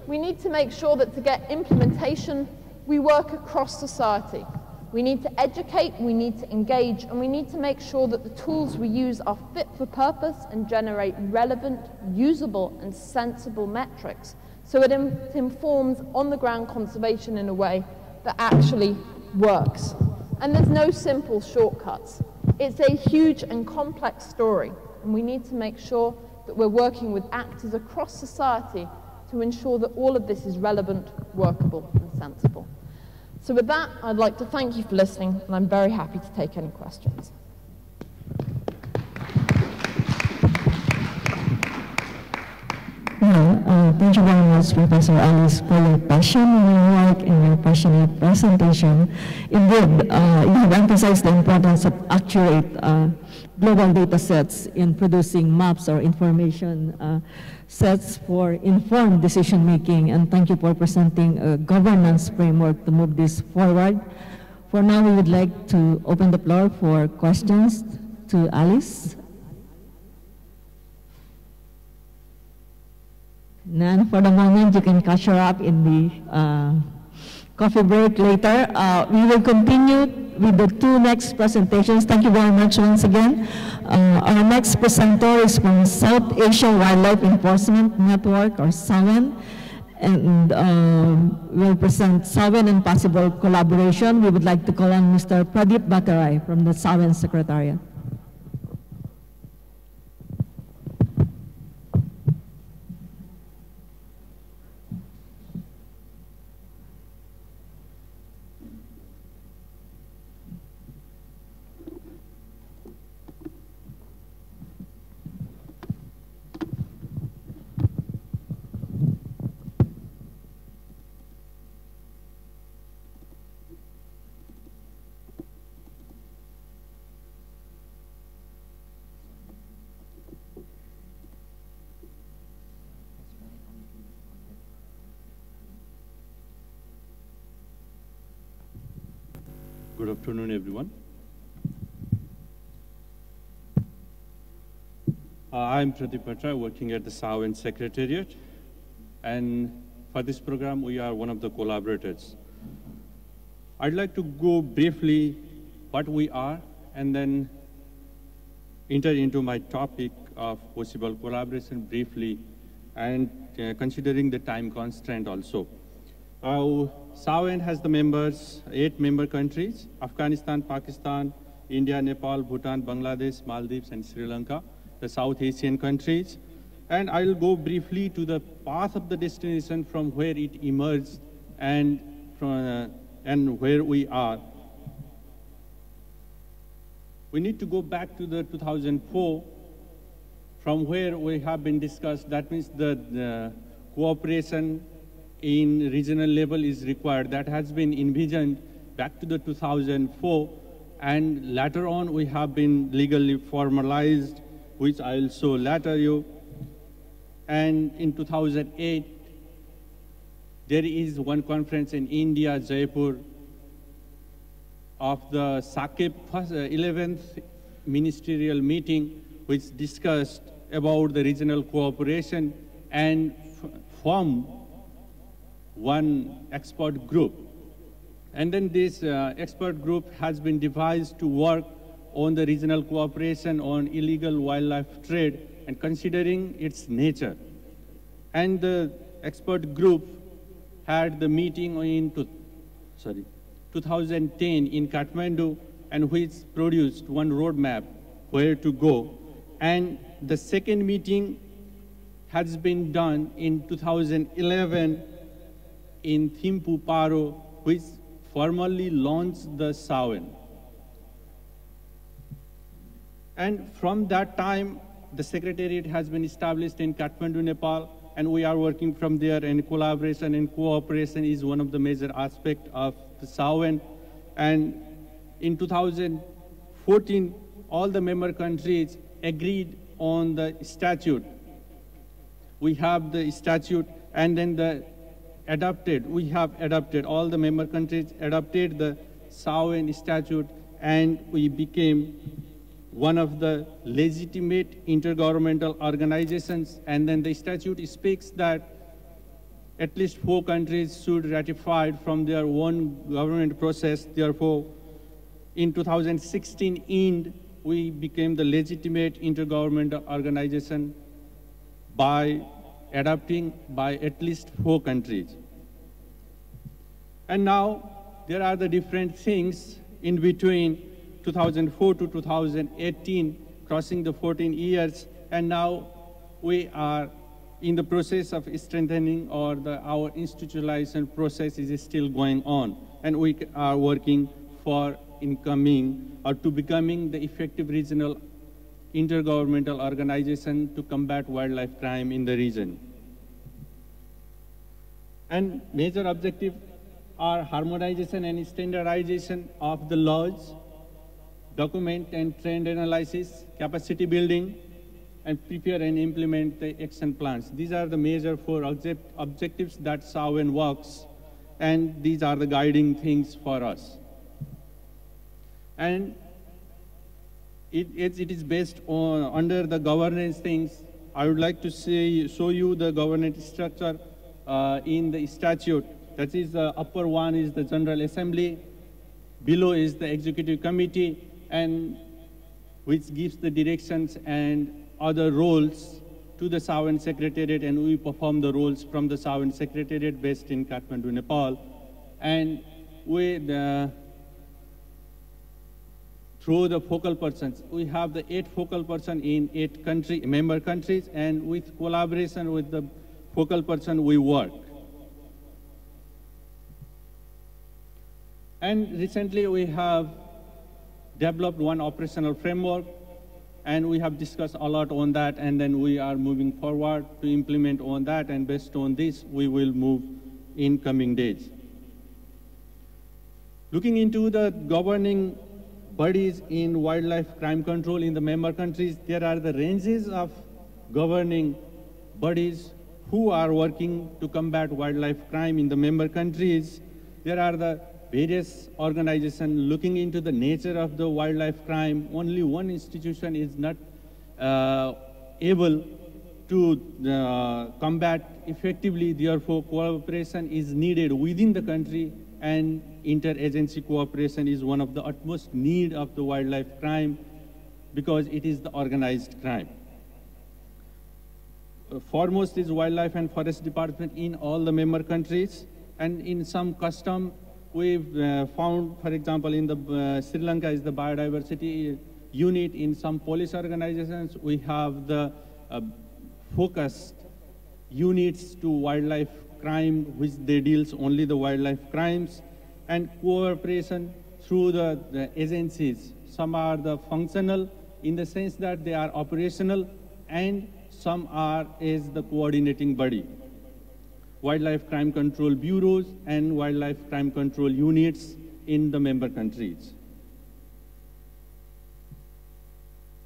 we need to make sure that to get implementation, we work across society. We need to educate, we need to engage, and we need to make sure that the tools we use are fit for purpose and generate relevant, usable, and sensible metrics. So it informs on-the-ground conservation in a way that actually works. And there's no simple shortcuts. It's a huge and complex story, and we need to make sure that we're working with actors across society to ensure that all of this is relevant, workable, and sensible. So with that, I'd like to thank you for listening, and I'm very happy to take any questions. Thank you very much, Professor Alice, for your passion and your work and your passionate presentation. Indeed, you have emphasized the importance of accurate global data sets in producing maps or information sets for informed decision making, and thank you for presenting a governance framework to move this forward. For now, we would like to open the floor for questions to Alice. None for the moment. You can catch her up in the coffee break later. We will continue with the two next presentations. Thank you very much once again. Our next presenter is from South Asia Wildlife Enforcement Network, or SAWEN, and will present SAWEN and possible collaboration. We would like to call on Mr. Pradeep Bhattarai from the SAWEN Secretariat. Good afternoon, everyone. I'm Pradeep Batra, working at the SAWN Secretariat. And for this program, we are one of the collaborators. I'd like to go briefly what we are and then enter into my topic of possible collaboration briefly and considering the time constraint also. SAWN has the members, 8 member countries: Afghanistan, Pakistan, India, Nepal, Bhutan, Bangladesh, Maldives, and Sri Lanka, the South Asian countries. And I'll go briefly to the path of the destination from where it emerged and where we are. We need to go back to the 2004, from where we have been discussed. That means the cooperation in regional level is required. That has been envisioned back to the 2004, and later on we have been legally formalized, which I'll show later you. And in 2008, there is one conference in India, Jaipur, of the SAKEP 11th ministerial meeting, which discussed about the regional cooperation and formed one expert group. And then this expert group has been devised to work on the regional cooperation on illegal wildlife trade and considering its nature. And the expert group had the meeting in 2010 in Kathmandu, and which produced one roadmap where to go. And the second meeting has been done in 2011 in Thimphu, Paro, which formally launched the SAWN. And from that time, the Secretariat has been established in Kathmandu, Nepal, and we are working from there, and collaboration and cooperation is one of the major aspects of the SAWN. And in 2014, all the member countries agreed on the statute. We have the statute, and then we have adopted, all the member countries adopted the SAWN statute, and we became one of the legitimate intergovernmental organizations. And then the statute speaks that at least 4 countries should ratify from their own government process. Therefore, in 2016 end, we became the legitimate intergovernmental organization by adopting by at least 4 countries. And now there are the different things in between 2004 to 2018, crossing the 14 years, and now we are in the process of strengthening, or our institutionalization process is still going on, and we are working for incoming or to becoming the effective regional intergovernmental organization to combat wildlife crime in the region. And major objectives are harmonization and standardization of the laws, document and trend analysis, capacity building, and prepare and implement the action plans. These are the major 4 objectives that SAWN works, and these are the guiding things for us. And it is based on under the governance things. I would like to show you the governance structure in the statute. That is, the upper one is the General Assembly, below is the Executive Committee, and which gives the directions and other roles to the SAWN Secretariat, and we perform the roles from the SAWN Secretariat based in Kathmandu, Nepal. And through the focal persons, we have the 8 focal persons in 8 member countries, and with collaboration with the focal person we work. And recently we have developed one operational framework, and we have discussed a lot on that, and then we are moving forward to implement on that, and based on this, we will move in coming days. Looking into the governing bodies in wildlife crime control in the member countries, there are the ranges of governing bodies who are working to combat wildlife crime in the member countries. There are the various organizations looking into the nature of the wildlife crime. Only one institution is not able to combat effectively. Therefore, cooperation is needed within the country, and interagency cooperation is one of the utmost need of the wildlife crime because it is the organized crime. Foremost is Wildlife and Forest Department in all the member countries, and in some custom we've found, for example, in the Sri Lanka is the biodiversity unit. In some police organizations we have the focused units to wildlife crime, which they deals only the wildlife crimes, and cooperation through the agencies. Some are the functional in the sense that they are operational, and some are as the coordinating body. Wildlife crime control bureaus and wildlife crime control units in the member countries.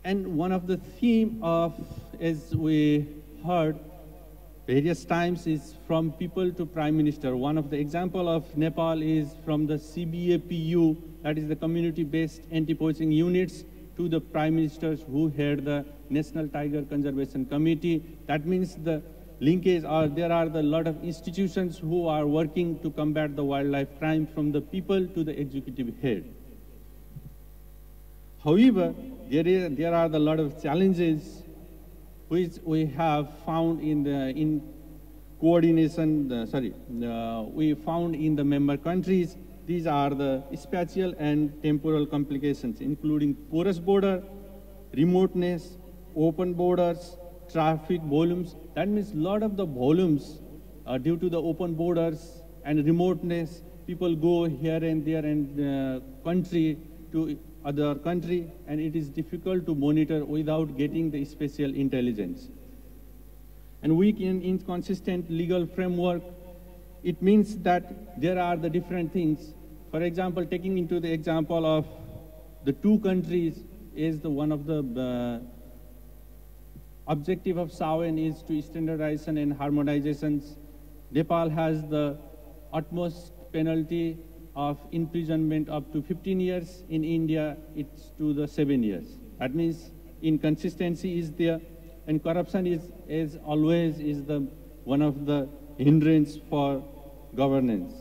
And one of the theme of, as we heard various times, is from people to Prime Minister. One of the example of Nepal is from the CBAPU, that is the community-based anti-poaching units, to the Prime Ministers who head the National Tiger Conservation Committee. That means the linkage, or there are a lot of institutions who are working to combat the wildlife crime from the people to the executive head. However, there are a lot of challenges which we have found in coordination, we found in the member countries. These are the spatial and temporal complications, including porous border, remoteness, open borders, traffic volumes. That means a lot of the volumes due to the open borders and remoteness, people go here and there and country to other country, and it is difficult to monitor without getting the spatial intelligence. And weak and inconsistent legal framework, it means that there are the different things. For example, taking into the example of the two countries is the one of the objective of SAWEN is to standardization and harmonizations. Nepal has the utmost penalty of imprisonment up to 15 years. In India, it's to the 7 years. That means inconsistency is there, and corruption is always the one of the hindrance for governance.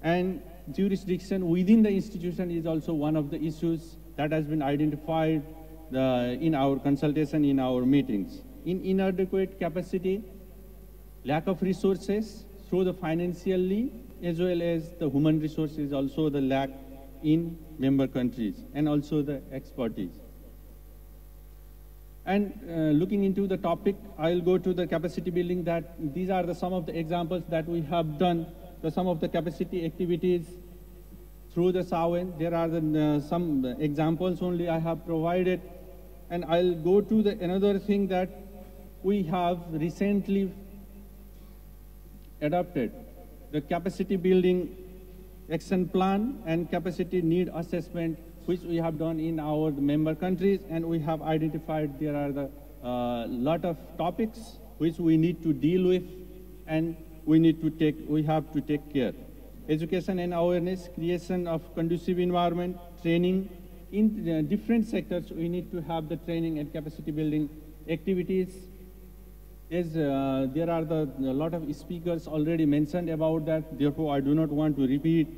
And jurisdiction within the institution is also one of the issues that has been identified in our consultation, in our meetings. In inadequate capacity, lack of resources through the financially as well as the human resources, also the lack in member countries, and also the expertise. And looking into the topic, I'll go to the capacity building. That these are some of the examples that we have done, some of the capacity activities through the SAWEN. There are some examples only I have provided. And I'll go to another thing that we have recently adopted, the capacity building action plan and capacity need assessment, which we have done in our member countries, and we have identified there are the lot of topics which we need to deal with, and we have to take care. Education and awareness, creation of conducive environment, training. In different sectors, we need to have the training and capacity building activities. There are a lot of speakers already mentioned about that, therefore I do not want to repeat.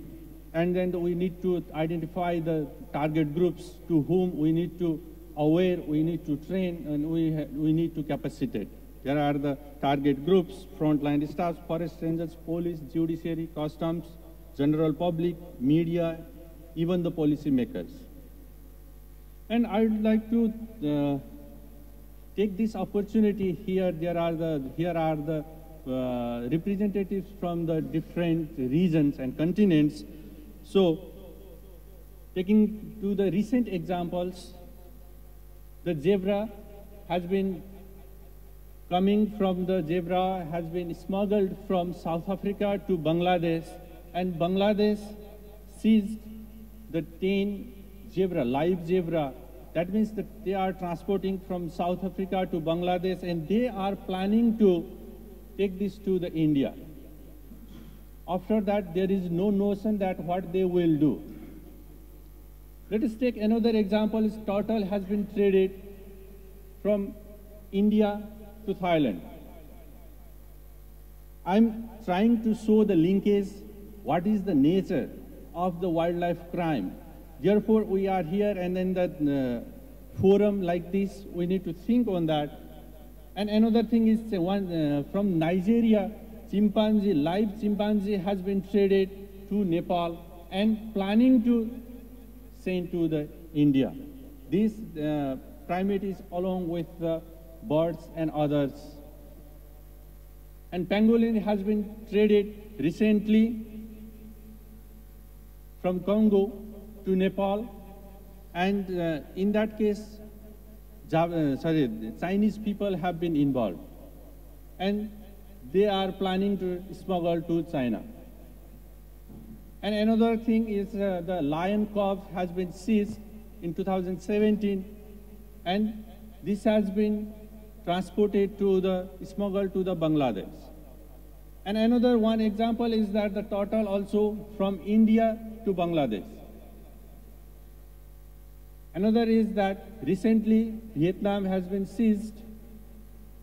And then we need to identify the target groups to whom we need to aware, we need to train, and we need to capacitate. There are the target groups: frontline staff, forest rangers, police, judiciary, customs, general public, media, even the policy makers. And I would like to take this opportunity here. Here are the representatives from the different regions and continents. So, taking to the recent examples, the zebra has been smuggled from South Africa to Bangladesh, and Bangladesh seized the 10 live zebra. That means that they are transporting from South Africa to Bangladesh, and they are planning to take this to India. After that, there is no notion that what they will do. Let us take another example. Turtle has been traded from India to Thailand. I'm trying to show the linkage, what is the nature of the wildlife crime. Therefore, we are here, and in that forum like this, we need to think on that. And another thing is from Nigeria, chimpanzee, live chimpanzee has been traded to Nepal and planning to send to the India. This primate is along with the birds and others. And pangolin has been traded recently from Congo to Nepal, and in that case, Chinese people have been involved, and they are planning to smuggle to China. And another thing is the lion cub has been seized in 2017, and this has been transported to smuggled to the Bangladesh. And another one example is that the turtle also from India to Bangladesh. Another is that recently Vietnam has been seized,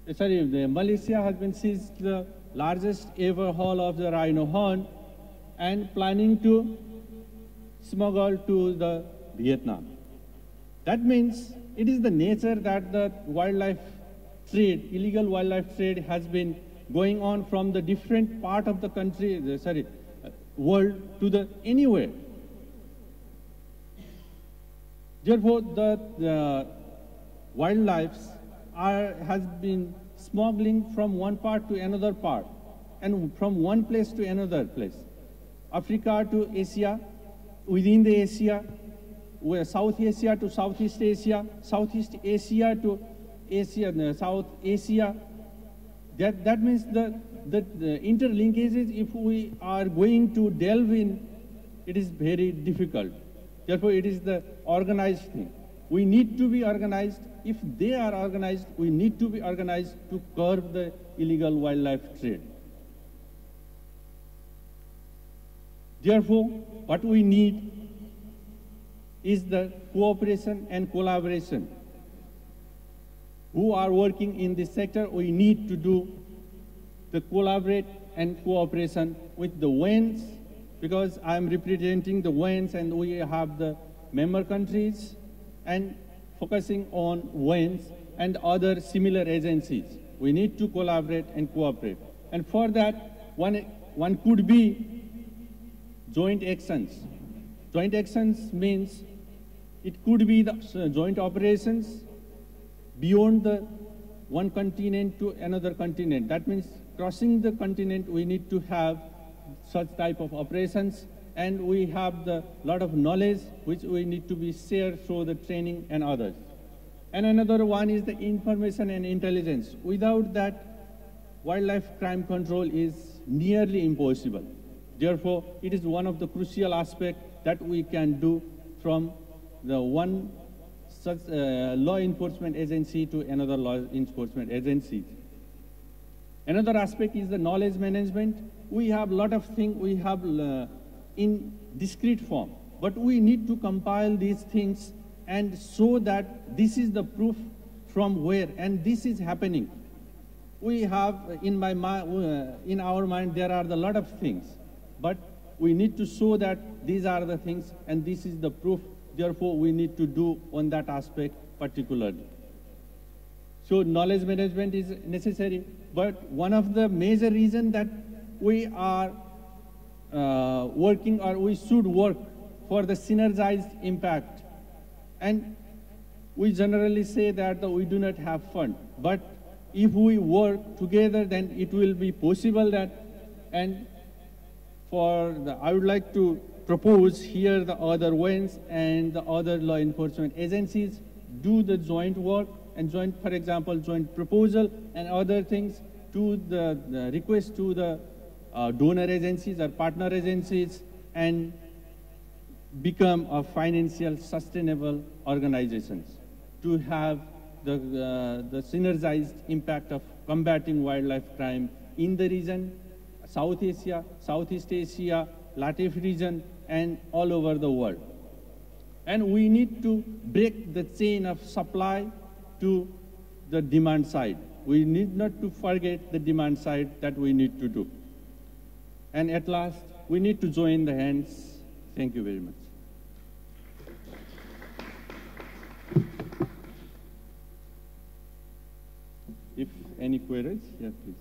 Malaysia has been seized the largest ever haul of the rhino horn and planning to smuggle to the Vietnam. That means it is the nature that the wildlife trade, illegal wildlife trade has been going on from the different part of the country, world to the anywhere. Therefore, the wildlife has been smuggling from one part to another part, and from one place to another place. Africa to Asia, within the Asia, South Asia to Southeast Asia, Southeast Asia to Asia, South Asia. That means the interlinkages, if we are going to delve in, it is very difficult. Therefore, it is the organized thing. We need to be organized. If they are organized, we need to be organized to curb the illegal wildlife trade. Therefore, what we need is the cooperation and collaboration. Who are working in this sector, we need to do the collaborate and cooperation with the WENs, because I am representing the WENs and we have the member countries, and focusing on WENs and other similar agencies. We need to collaborate and cooperate. And for that, one could be joint actions. Joint actions means it could be the joint operations beyond the one continent to another continent. That means crossing the continent, we need to have such type of operations, and we have the lot of knowledge which we need to be shared through the training and others. And another one is the information and intelligence. Without that, wildlife crime control is nearly impossible. Therefore, it is one of the crucial aspects that we can do from the one such law enforcement agency to another law enforcement agency. Another aspect is the knowledge management. We have a lot of things we have in discrete form, but we need to compile these things and show that this is the proof from where, and this is happening. We have in our mind there are a lot of things, but we need to show that these are the things and this is the proof. Therefore, we need to do on that aspect particularly. So knowledge management is necessary, but one of the major reasons that we are working, or we should work for the synergized impact. And we generally say that we do not have fund, but if we work together, then it will be possible that, and I would like to propose here the other WENs and the other law enforcement agencies do the joint work and joint, for example, joint proposal and other things to the request to the donor agencies or partner agencies and become a financial sustainable organizations to have the synergized impact of combating wildlife crime in the region, South Asia, Southeast Asia, LATAM region, and all over the world. And we need to break the chain of supply to the demand side. We need not to forget the demand side that we need to do. And at last, we need to join the hands. Thank you very much. If any queries, yeah, please.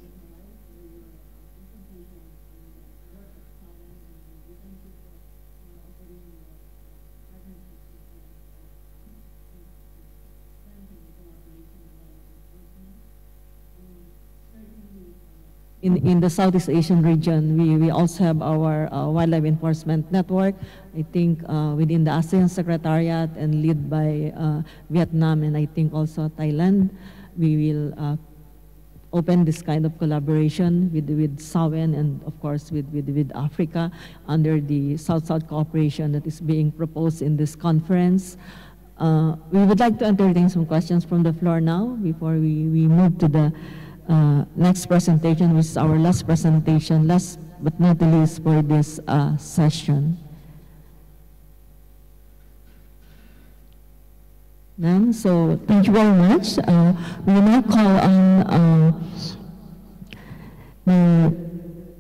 In the Southeast Asian region, we also have our wildlife enforcement network. I think within the ASEAN Secretariat and led by Vietnam and I think also Thailand, we will open this kind of collaboration with SAWEN and of course with Africa under the South-South cooperation that is being proposed in this conference. We would like to entertain some questions from the floor now before we move to the next presentation, which is our last presentation, last but not the least for this session. Then, so thank you very much. We will now call on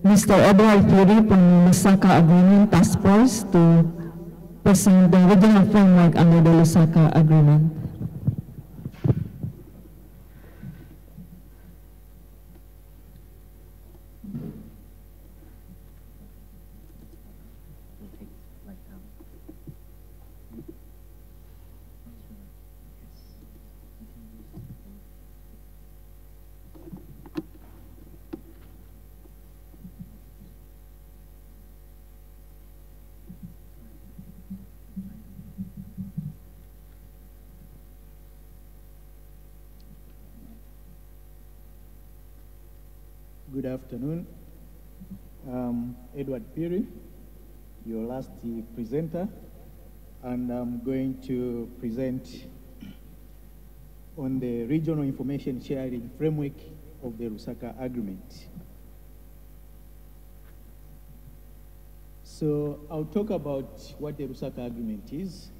Mr. Edward Fury from Moussaka Agreement Task Force to present the regional framework under the Moussaka Agreement. Good afternoon. Edward Peary, your last presenter, and I'm going to present on the regional information sharing framework of the Moussaka Agreement. So I'll talk about what the Moussaka Agreement is.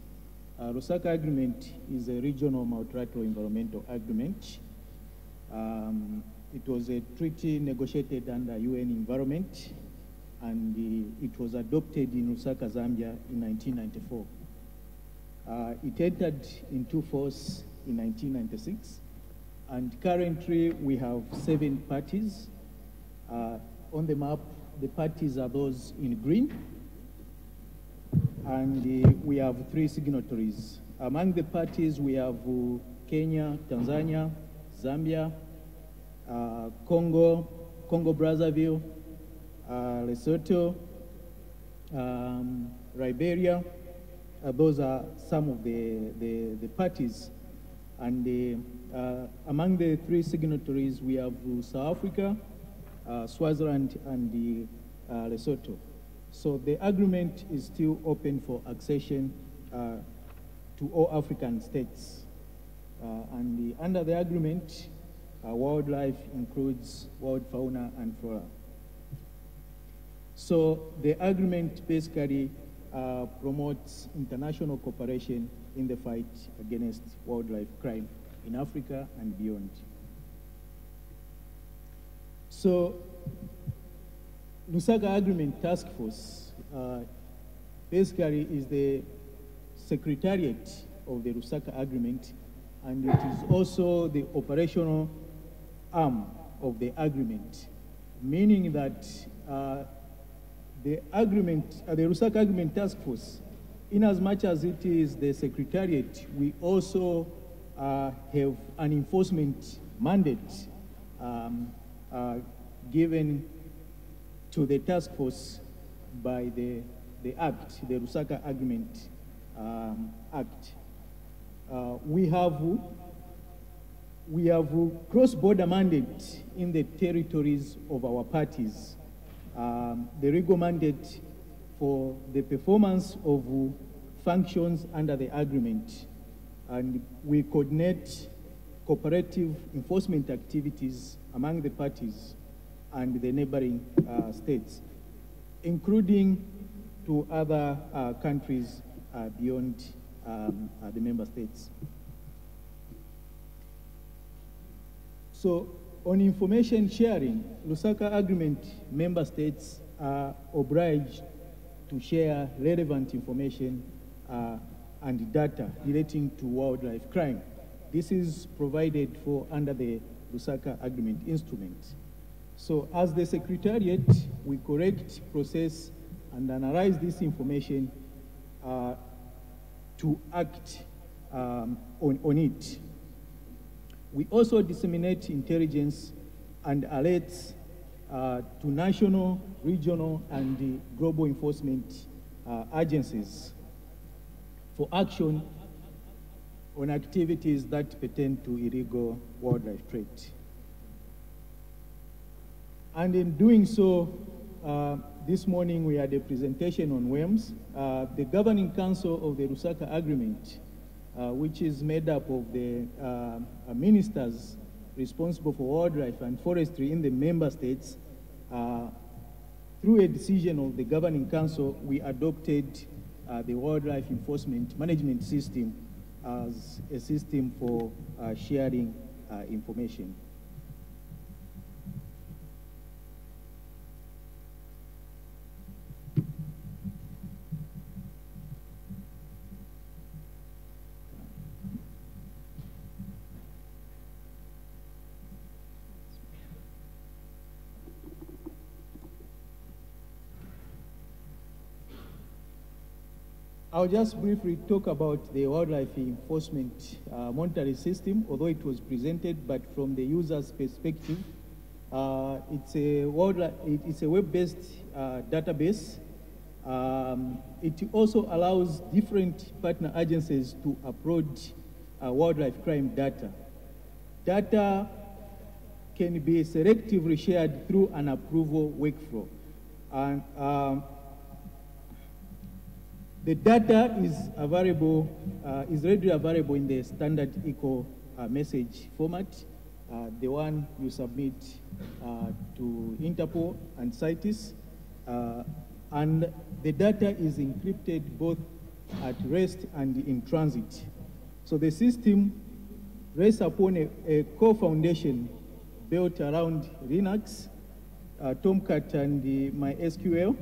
Moussaka Agreement is a regional multilateral environmental agreement. It was a treaty negotiated under UN Environment, and it was adopted in Osaka, Zambia in 1994. It entered into force in 1996, and currently we have 7 parties. On the map, the parties are those in green, and we have 3 signatories. Among the parties, we have Kenya, Tanzania, Zambia, Congo Brazzaville, Lesotho, Liberia. Those are some of the parties. And among the 3 signatories, we have South Africa, Swaziland, and Lesotho. So the agreement is still open for accession to all African states. And under the agreement, wildlife includes wild fauna and flora. So the agreement basically promotes international cooperation in the fight against wildlife crime in Africa and beyond. So Moussaka Agreement Task Force basically is the secretariat of the Moussaka Agreement, and it is also the operational arm of the agreement, meaning that the Moussaka Agreement Task Force, in as much as it is the secretariat, we also have an enforcement mandate given to the task force by the Act, the Moussaka Agreement Act. We have cross-border mandate in the territories of our parties. The legal mandate for the performance of functions under the agreement, and we coordinate cooperative enforcement activities among the parties and the neighboring states, including to other countries beyond the member states. So on information sharing, Lusaka Agreement member states are obliged to share relevant information and data relating to wildlife crime. This is provided for under the Lusaka Agreement instrument. So as the Secretariat, we collect, process, and analyze this information to act on it. We also disseminate intelligence and alerts to national, regional, and global enforcement agencies for action on activities that pertain to illegal wildlife trade. And in doing so, this morning we had a presentation on WEMS. The Governing Council of the Lusaka Agreement, which is made up of the ministers responsible for wildlife and forestry in the member states, through a decision of the Governing Council, we adopted the Wildlife Enforcement Management System as a system for sharing information. I'll just briefly talk about the wildlife enforcement monitoring system, although it was presented, but from the user's perspective, it's a web-based database. It also allows different partner agencies to upload wildlife crime data. Data can be selectively shared through an approval workflow. And the data is available, is readily available in the standard eco message format, the one you submit to Interpol and CITES, and the data is encrypted both at rest and in transit. So the system rests upon a core foundation built around Linux, Tomcat, and MySQL.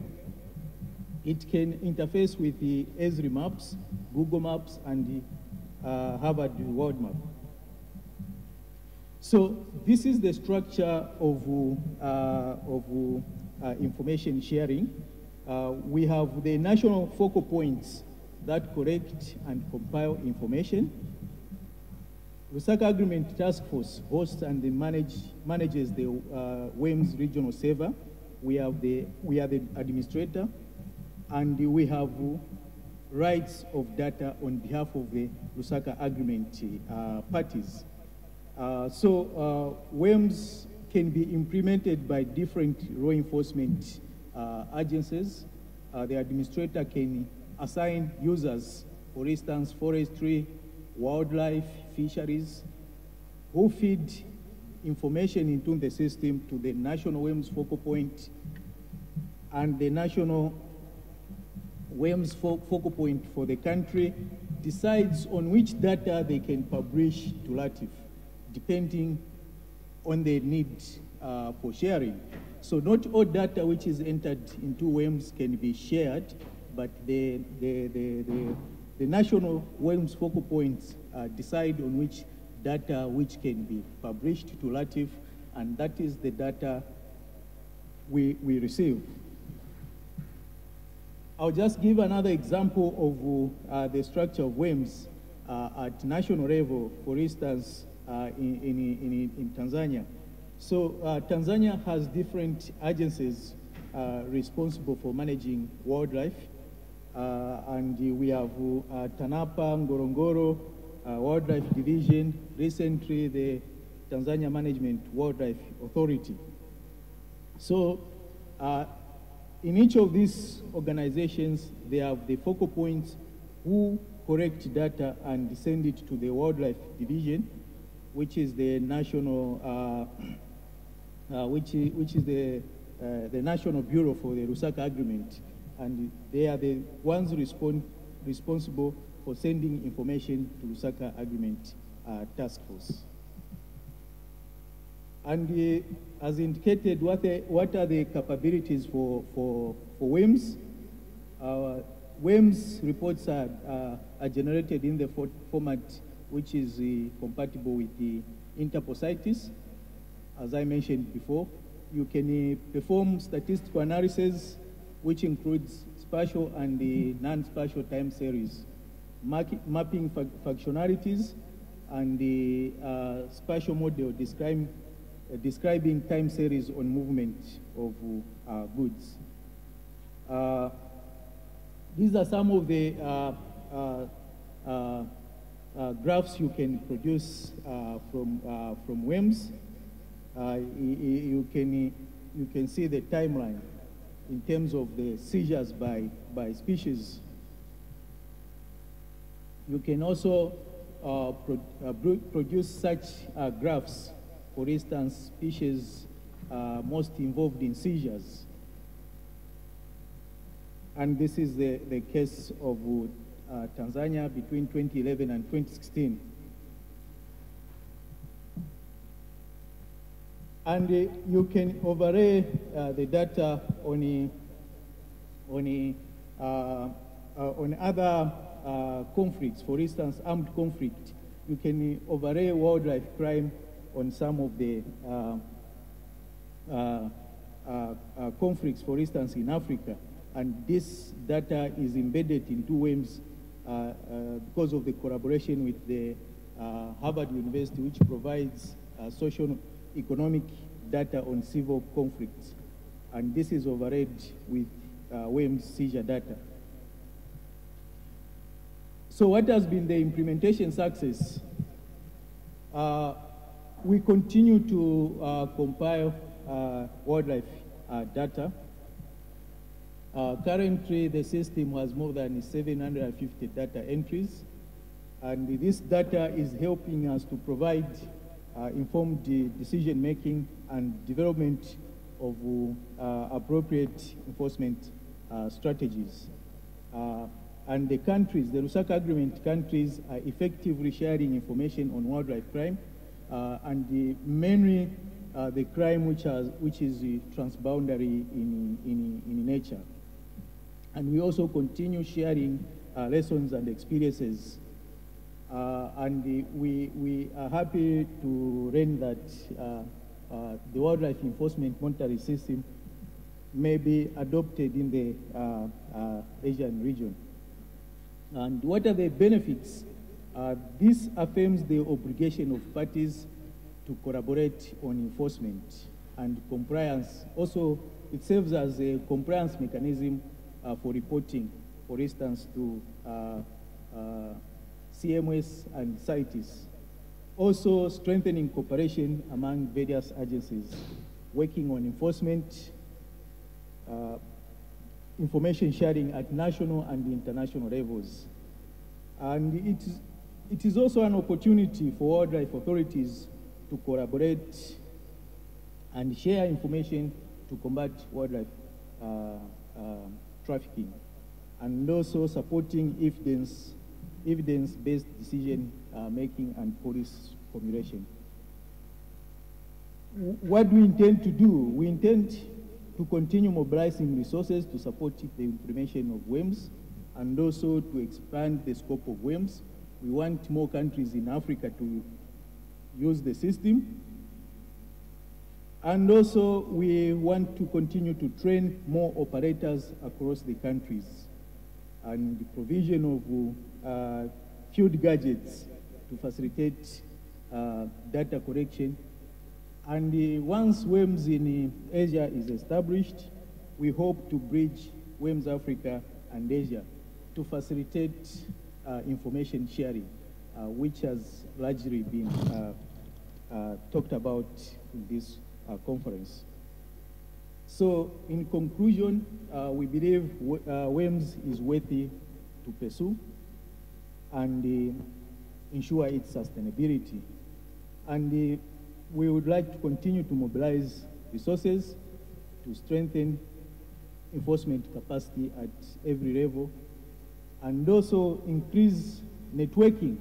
It can interface with the Esri Maps, Google Maps, and the Harvard World Map. So this is the structure of information sharing. We have the national focal points that collect and compile information. Lusaka Agreement Task Force hosts and manages the WEMS regional server. We are the administrator, and we have rights of data on behalf of the Lusaka Agreement parties. So WEMS can be implemented by different law enforcement agencies. The administrator can assign users, for instance, forestry, wildlife, fisheries, who feed information into the system to the national WEMS focal point, and the national WEMS focal point for the country decides on which data they can publish to LATIF, depending on the need for sharing. So not all data which is entered into WEMS can be shared, but the national WEMS focal points decide on which data which can be published to LATIF, and that is the data we receive. I'll just give another example of the structure of WEMS at national level, for instance, in Tanzania. So Tanzania has different agencies responsible for managing wildlife, and we have TANAPA, Ngorongoro, Wildlife Division, recently the Tanzania Management Wildlife Authority. So in each of these organizations, they have the focal points who collect data and send it to the Wildlife Division, which is the national which is the National Bureau for the Lusaka Agreement, and they are the ones responsible for sending information to Lusaka Agreement Task Force. And as indicated, what are the capabilities for WIMS? WIMS reports are generated in the format which is compatible with the Interpol CITES. As I mentioned before, you can perform statistical analysis, which includes spatial and the non-spatial time series, mapping functionalities, and the spatial model describing time series on movement of goods. These are some of the graphs you can produce from WIMS. You can see the timeline in terms of the seizures by species. You can also produce such graphs, for instance, species most involved in seizures. And this is the case of Tanzania between 2011 and 2016. And you can overlay the data on other conflicts. For instance, armed conflict. You can overlay wildlife crime on some of the conflicts, for instance, in Africa. And this data is embedded into WIMS because of the collaboration with the Harvard University, which provides socio-economic data on civil conflicts. And this is overlaid with WIMS seizure data. So what has been the implementation success? We continue to compile wildlife data. Currently, the system has more than 750 data entries, and this data is helping us to provide informed decision-making and development of appropriate enforcement strategies. And the countries, the Lusaka Agreement countries, are effectively sharing information on wildlife crime, and mainly the crime which is transboundary in nature. And we also continue sharing lessons and experiences. And we are happy to learn that the wildlife enforcement monitoring system may be adopted in the Asian region. And what are the benefits? This affirms the obligation of parties to collaborate on enforcement and compliance. Also, it serves as a compliance mechanism for reporting, for instance, to CMS and CITES. Also, strengthening cooperation among various agencies, working on enforcement, information sharing at national and international levels. And it is also an opportunity for wildlife authorities to collaborate and share information to combat wildlife trafficking, and also supporting evidence-based decision making and policy formulation. What do we intend to do? We intend to continue mobilizing resources to support the implementation of WIMS, and also to expand the scope of WIMS. We want more countries in Africa to use the system. And also, we want to continue to train more operators across the countries, and the provision of field gadgets to facilitate data collection. And once WIMS in Asia is established, we hope to bridge WIMS Africa and Asia to facilitate information sharing, which has largely been talked about in this conference. So, in conclusion, we believe WIMS is worthy to pursue and ensure its sustainability. And we would like to continue to mobilize resources to strengthen enforcement capacity at every level, and also increase networking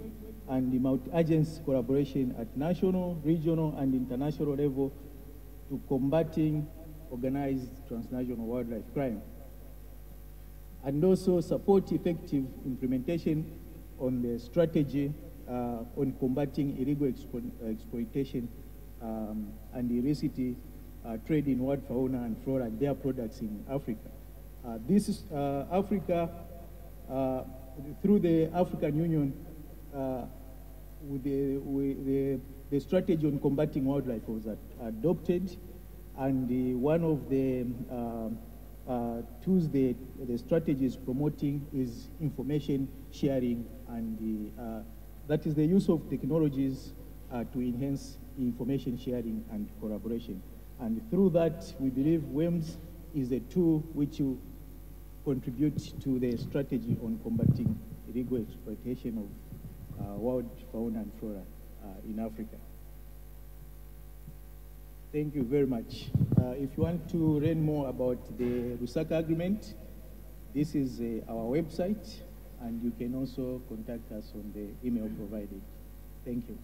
and the multi-agency collaboration at national, regional, and international level to combating organized transnational wildlife crime. And also support effective implementation on the strategy on combating illegal exploitation and illicit trade in wild fauna and flora and their products in Africa. This is Africa, through the African Union, with the strategy on combating wildlife was adopted, and one of the tools the strategy is promoting is information sharing, and that is the use of technologies to enhance information sharing and collaboration. And through that, we believe WEMS is a tool which will contribute to the strategy on combating illegal exploitation of wild fauna and flora in Africa. Thank you very much. If you want to learn more about the Moussaka Agreement, this is our website, and you can also contact us on the email provided. Thank you.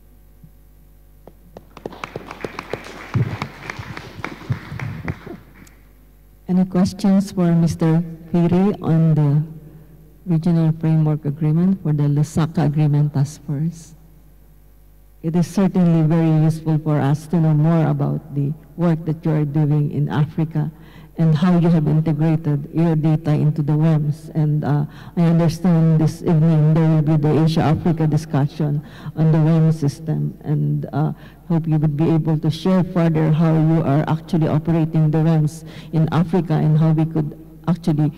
Any questions for Mr. Phiri on the Regional Framework Agreement for the Moussaka Agreement Task Force? It is certainly very useful for us to know more about the work that you are doing in Africa and how you have integrated your data into the WEMS. And I understand this evening there will be the Asia-Africa discussion on the WEMS system, and hope you would be able to share further how you are actually operating the WEMS in Africa and how we could actually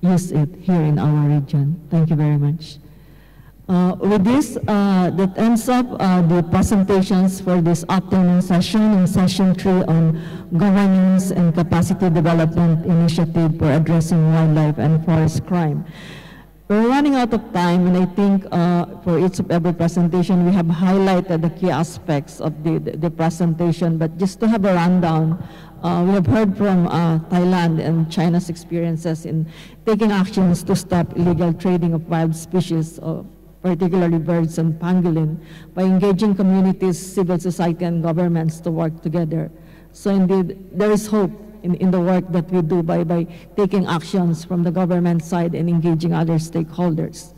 use it here in our region. Thank you very much. With this, that ends up the presentations for this afternoon session and session 3 on governance and capacity development initiative for addressing wildlife and forest crime. We're running out of time, and I think for each of every presentation we have highlighted the key aspects of the presentation, but just to have a rundown, we have heard from Thailand and China's experiences in taking actions to stop illegal trading of wild species, particularly birds and pangolin, by engaging communities, civil society, and governments to work together. So indeed, there is hope in the work that we do by taking actions from the government side and engaging other stakeholders.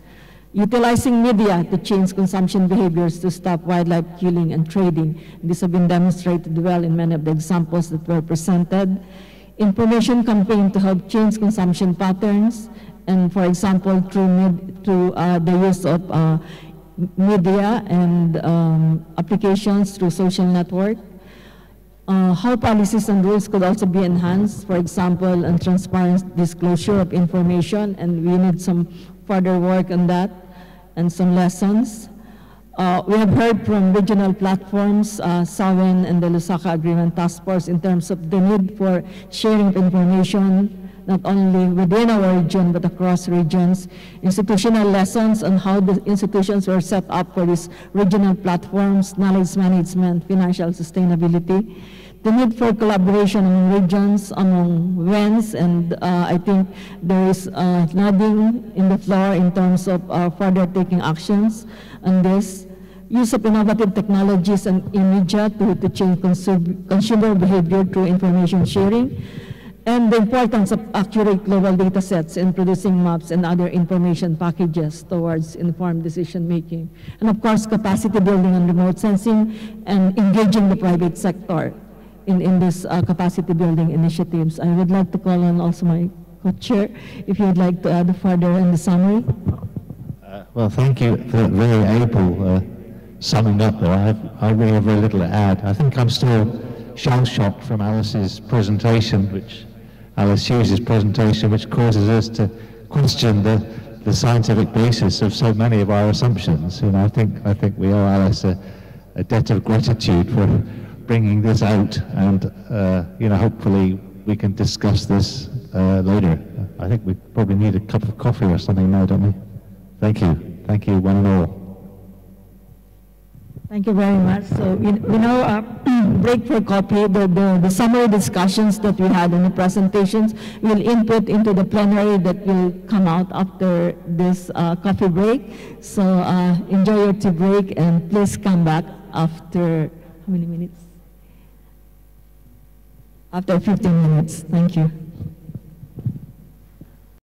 Utilizing media to change consumption behaviors to stop wildlife killing and trading. This has been demonstrated well in many of the examples that were presented. Information campaign to help change consumption patterns, and for example, through the use of media and applications through social network. How policies and rules could also be enhanced, for example, and transparent disclosure of information, and we need some further work on that and some lessons. We have heard from regional platforms, SAWEN and the Moussaka Agreement Task Force, in terms of the need for sharing of information, not only within our region, but across regions, institutional lessons on how the institutions were set up for these regional platforms, knowledge management, financial sustainability, the need for collaboration among regions, among WENS, and I think there is nodding in the floor in terms of further taking actions on this. Use of innovative technologies and media to change consumer behavior through information sharing, and the importance of accurate global data sets in producing maps and other information packages towards informed decision making. And of course, capacity building and remote sensing, and engaging the private sector in this capacity building initiatives. I would like to call on also my co-chair, if you would like to add further in the summary. Well, thank you for very able summing up there. I really have very little to add. I think I'm still shell-shocked from Alice's presentation, Alice Hughes' presentation, which causes us to question the scientific basis of so many of our assumptions. And I think we owe Alice a debt of gratitude for bringing this out, and hopefully we can discuss this later. I think we probably need a cup of coffee or something now, don't we? Thank you, one and all. Thank you very much. So we now break for coffee. The summary discussions that we had in the presentations will input into the plenary that will come out after this coffee break. So enjoy your tea break and please come back after, how many minutes? After 15 minutes. Thank you.